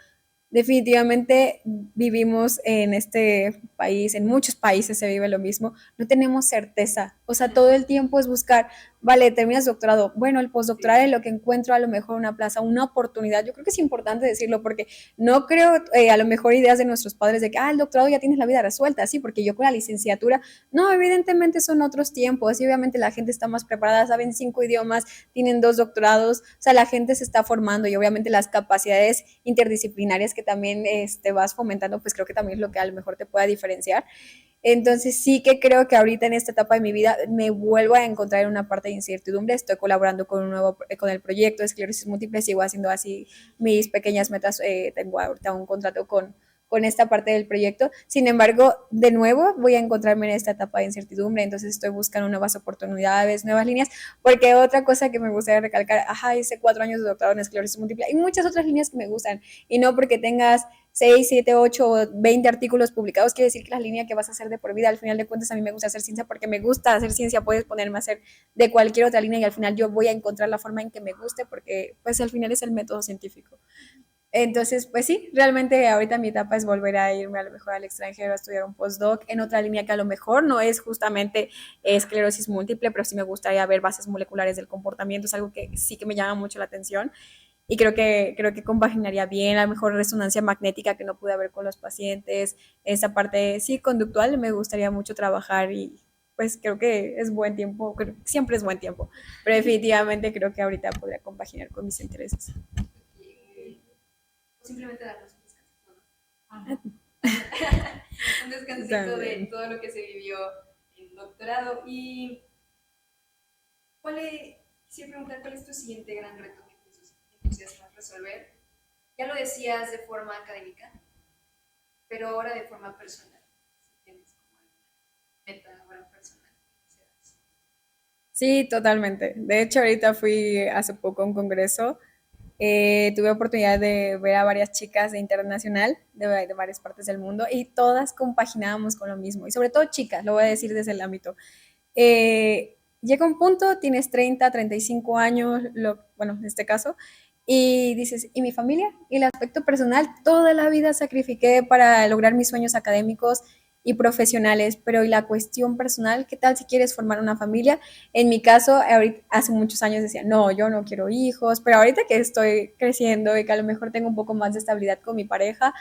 [SPEAKER 3] Definitivamente vivimos en este país, en muchos países se vive lo mismo, no tenemos certeza, o sea, todo el tiempo es buscar, vale, terminas doctorado, bueno, el postdoctorado es lo que encuentro, a lo mejor una plaza, una oportunidad. Yo creo que es importante decirlo porque no creo, a lo mejor ideas de nuestros padres de que, el doctorado ya tienes la vida resuelta, sí, porque yo con la licenciatura, no, evidentemente son otros tiempos y obviamente la gente está más preparada, saben 5 idiomas, tienen 2 doctorados, o sea, la gente se está formando y obviamente las capacidades interdisciplinarias que también vas fomentando, pues creo que también es lo que a lo mejor te pueda diferenciar. Entonces sí que creo que ahorita en esta etapa de mi vida me vuelvo a encontrar en una parte de incertidumbre. Estoy colaborando con el proyecto de esclerosis múltiple, sigo haciendo así mis pequeñas metas. Tengo ahorita un contrato con esta parte del proyecto. Sin embargo, de nuevo voy a encontrarme en esta etapa de incertidumbre, entonces estoy buscando nuevas oportunidades, nuevas líneas, porque otra cosa que me gustaría recalcar, hice 4 años de doctorado en esclerosis múltiple y muchas otras líneas que me gustan, y no porque tengas 6, 7, 8 o 20 artículos publicados quiere decir que la línea que vas a hacer de por vida. Al final de cuentas, a mí me gusta hacer ciencia porque me gusta hacer ciencia. Puedes ponerme a hacer de cualquier otra línea y al final yo voy a encontrar la forma en que me guste, porque pues al final es el método científico. Entonces, pues sí, realmente ahorita mi etapa es volver a irme a lo mejor al extranjero a estudiar un postdoc en otra línea que a lo mejor no es justamente esclerosis múltiple, pero sí me gustaría ver bases moleculares del comportamiento, es algo que sí que me llama mucho la atención y creo que compaginaría bien, a lo mejor resonancia magnética que no pude ver con los pacientes, esa parte sí conductual me gustaría mucho trabajar y pues creo que es buen tiempo, siempre es buen tiempo, pero definitivamente creo que ahorita podría compaginar con mis intereses.
[SPEAKER 4] Simplemente darnos un descansito, ¿no?
[SPEAKER 1] Ajá.
[SPEAKER 4] Un descansito de todo lo que se vivió en doctorado. Y quisiera preguntar, ¿cuál es tu siguiente gran reto que te entusiasma resolver? Ya lo decías de forma académica, pero ahora de forma personal. Si tienes como alguna meta ahora personal que quisieras.
[SPEAKER 3] Sí, totalmente. De hecho, ahorita fui hace poco a un congreso. Tuve oportunidad de ver a varias chicas de internacional, de varias partes del mundo, y todas compaginábamos con lo mismo. Y sobre todo chicas, lo voy a decir desde el ámbito. Llega un punto, tienes 30, 35 años, bueno, en este caso, y dices, ¿y mi familia? Y el aspecto personal, toda la vida sacrifiqué para lograr mis sueños académicos y profesionales, pero ¿y la cuestión personal? ¿Qué tal si quieres formar una familia? En mi caso, hace muchos años decía, no, yo no quiero hijos, pero ahorita que estoy creciendo y que a lo mejor tengo un poco más de estabilidad con mi pareja,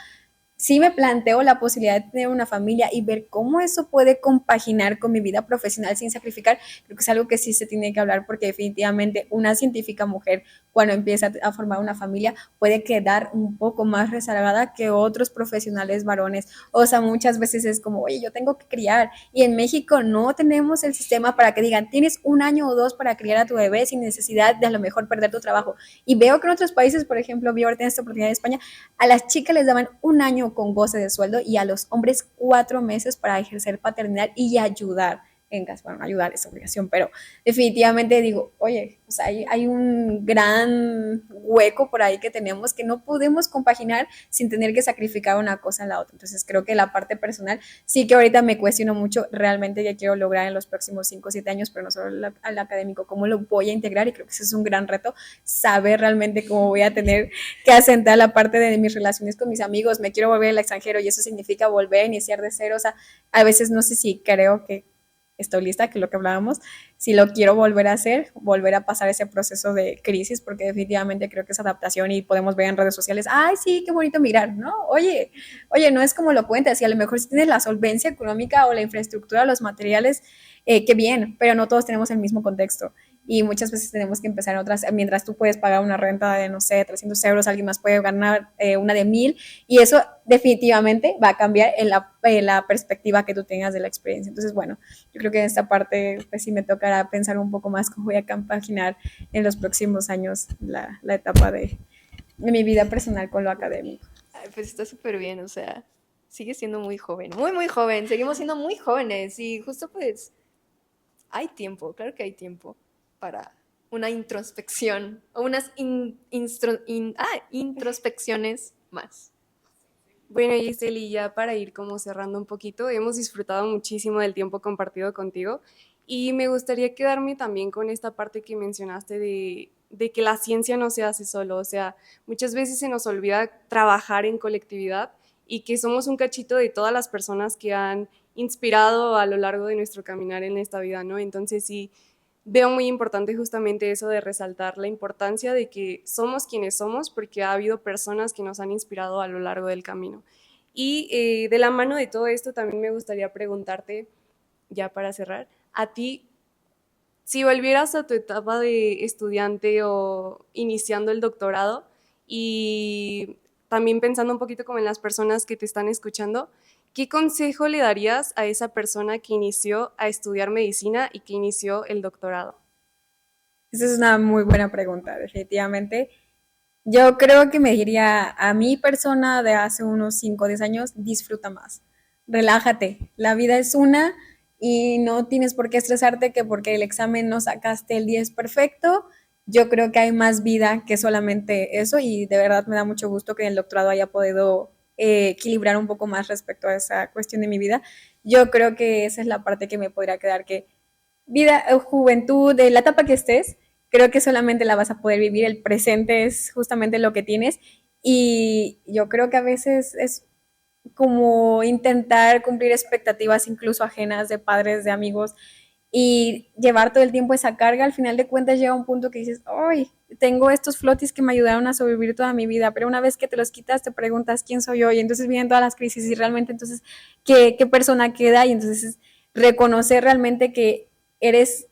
[SPEAKER 3] sí me planteo la posibilidad de tener una familia y ver cómo eso puede compaginar con mi vida profesional sin sacrificar. Creo que es algo que sí se tiene que hablar porque definitivamente una científica mujer cuando empieza a formar una familia puede quedar un poco más rezagada que otros profesionales varones. O sea, muchas veces es como, oye, yo tengo que criar y en México no tenemos el sistema para que digan, tienes un año o dos para criar a tu bebé sin necesidad de a lo mejor perder tu trabajo. Y veo que en otros países, por ejemplo, vi ahorita en esta oportunidad de España, a las chicas les daban un año con goce de sueldo y a los hombres 4 meses para ejercer paternidad y ayudar en casa. Bueno, ayudar es obligación, pero definitivamente digo, oye, o sea, hay un gran hueco por ahí que tenemos que no podemos compaginar sin tener que sacrificar una cosa en la otra. Entonces creo que la parte personal sí que ahorita me cuestiono mucho realmente qué quiero lograr en los próximos 5 o 7 años, pero no solo al académico, cómo lo voy a integrar y creo que ese es un gran reto, saber realmente cómo voy a tener que asentar la parte de mis relaciones con mis amigos, me quiero volver al extranjero y eso significa volver a iniciar de cero, o sea, a veces no sé si creo que estoy lista, que es lo que hablábamos, si lo quiero volver a hacer, volver a pasar ese proceso de crisis, porque definitivamente creo que es adaptación y podemos ver en redes sociales, ay, sí, qué bonito mirar, ¿no? Oye, no es como lo cuentas, y a lo mejor si tienes la solvencia económica o la infraestructura, los materiales, qué bien, pero no todos tenemos el mismo contexto y muchas veces tenemos que empezar en otras, mientras tú puedes pagar una renta de, no sé, 300 euros, alguien más puede ganar una de 1000 y eso definitivamente va a cambiar en la perspectiva que tú tengas de la experiencia. Entonces, bueno, yo creo que en esta parte pues sí me tocará pensar un poco más cómo voy a compaginar en los próximos años la etapa de mi vida personal con lo académico.
[SPEAKER 4] Ay, pues está súper bien, o sea, sigue siendo muy joven, muy, muy joven, seguimos siendo muy jóvenes y justo pues hay tiempo, claro que hay tiempo para una introspección o unas introspecciones más.
[SPEAKER 2] Bueno, Giselle, y ya para ir como cerrando un poquito, hemos disfrutado muchísimo del tiempo compartido contigo y me gustaría quedarme también con esta parte que mencionaste de que la ciencia no se hace solo, o sea, muchas veces se nos olvida trabajar en colectividad y que somos un cachito de todas las personas que han inspirado a lo largo de nuestro caminar en esta vida, ¿no? Entonces sí, veo muy importante justamente eso de resaltar la importancia de que somos quienes somos porque ha habido personas que nos han inspirado a lo largo del camino. Y de la mano de todo esto también me gustaría preguntarte, ya para cerrar, a ti, si volvieras a tu etapa de estudiante o iniciando el doctorado y también pensando un poquito como en las personas que te están escuchando, ¿qué consejo le darías a esa persona que inició a estudiar medicina y que inició el doctorado?
[SPEAKER 3] Esa es una muy buena pregunta, definitivamente. Yo creo que me diría a mi persona de hace unos 5 o 10 años, disfruta más, relájate, la vida es una y no tienes por qué estresarte que porque el examen no sacaste el 10 perfecto. Yo creo que hay más vida que solamente eso y de verdad me da mucho gusto que en el doctorado haya podido equilibrar un poco más respecto a esa cuestión de mi vida. Yo creo que esa es la parte que me podría quedar, que vida, juventud, de la etapa que estés, creo que solamente la vas a poder vivir, el presente es justamente lo que tienes Y yo creo que a veces es como intentar cumplir expectativas incluso ajenas de padres, de amigos, y llevar todo el tiempo esa carga, al final de cuentas llega un punto que dices, ¡ay! Tengo estos flotis que me ayudaron a sobrevivir toda mi vida, pero una vez que te los quitas te preguntas quién soy yo y entonces vienen todas las crisis y realmente entonces, ¿qué persona queda? Y entonces es reconocer realmente que eres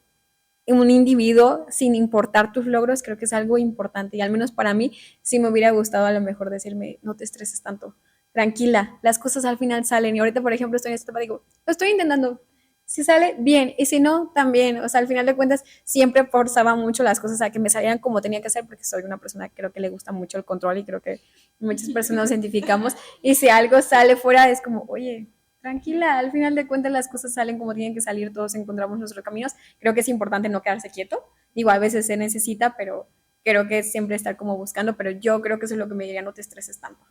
[SPEAKER 3] un individuo sin importar tus logros, creo que es algo importante y al menos para mí sí me hubiera gustado a lo mejor decirme, no te estreses tanto, tranquila, las cosas al final salen y ahorita por ejemplo estoy en esta etapa, digo, lo estoy intentando, si sale bien y si no también, o sea, al final de cuentas siempre forzaba mucho las cosas a que me salieran como tenía que hacer porque soy una persona que creo que le gusta mucho el control y creo que muchas personas nos identificamos y si algo sale fuera es como, oye, tranquila, al final de cuentas las cosas salen como tienen que salir, todos encontramos nuestros caminos. Creo que es importante no quedarse quieto. Digo, a veces se necesita, pero creo que es siempre estar como buscando, pero yo creo que eso es lo que me diría, no te estreses tanto.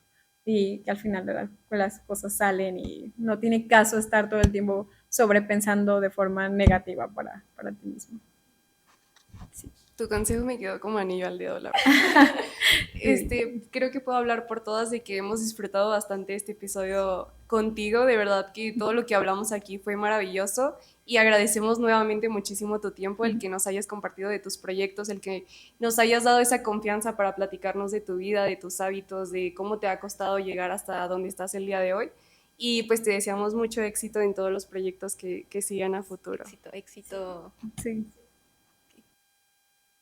[SPEAKER 3] Y que al final ¿verdad? Pues las cosas salen y no tiene caso estar todo el tiempo sobrepensando de forma negativa para ti mismo.
[SPEAKER 2] Sí, tu consejo me quedó como anillo al dedo, la verdad. Creo que puedo hablar por todas de que hemos disfrutado bastante este episodio contigo. De verdad que todo lo que hablamos aquí fue maravilloso y agradecemos nuevamente muchísimo tu tiempo, el que nos hayas compartido de tus proyectos, el que nos hayas dado esa confianza para platicarnos de tu vida, de tus hábitos, de cómo te ha costado llegar hasta donde estás el día de hoy. Y pues te deseamos mucho éxito en todos los proyectos que sigan a futuro.
[SPEAKER 4] Éxito.
[SPEAKER 3] Sí.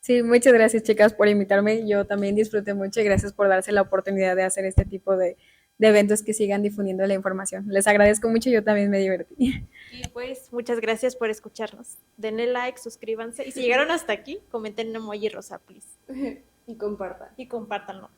[SPEAKER 3] Sí, muchas gracias chicas por invitarme. Yo también disfruté mucho y gracias por darse la oportunidad de hacer este tipo de eventos que sigan difundiendo la información. Les agradezco mucho y yo también me divertí.
[SPEAKER 1] Y pues muchas gracias por escucharnos. Denle like, suscríbanse y si llegaron hasta aquí, comenten emoji rosa, please.
[SPEAKER 2] Y compartan.
[SPEAKER 1] Y compártanlo.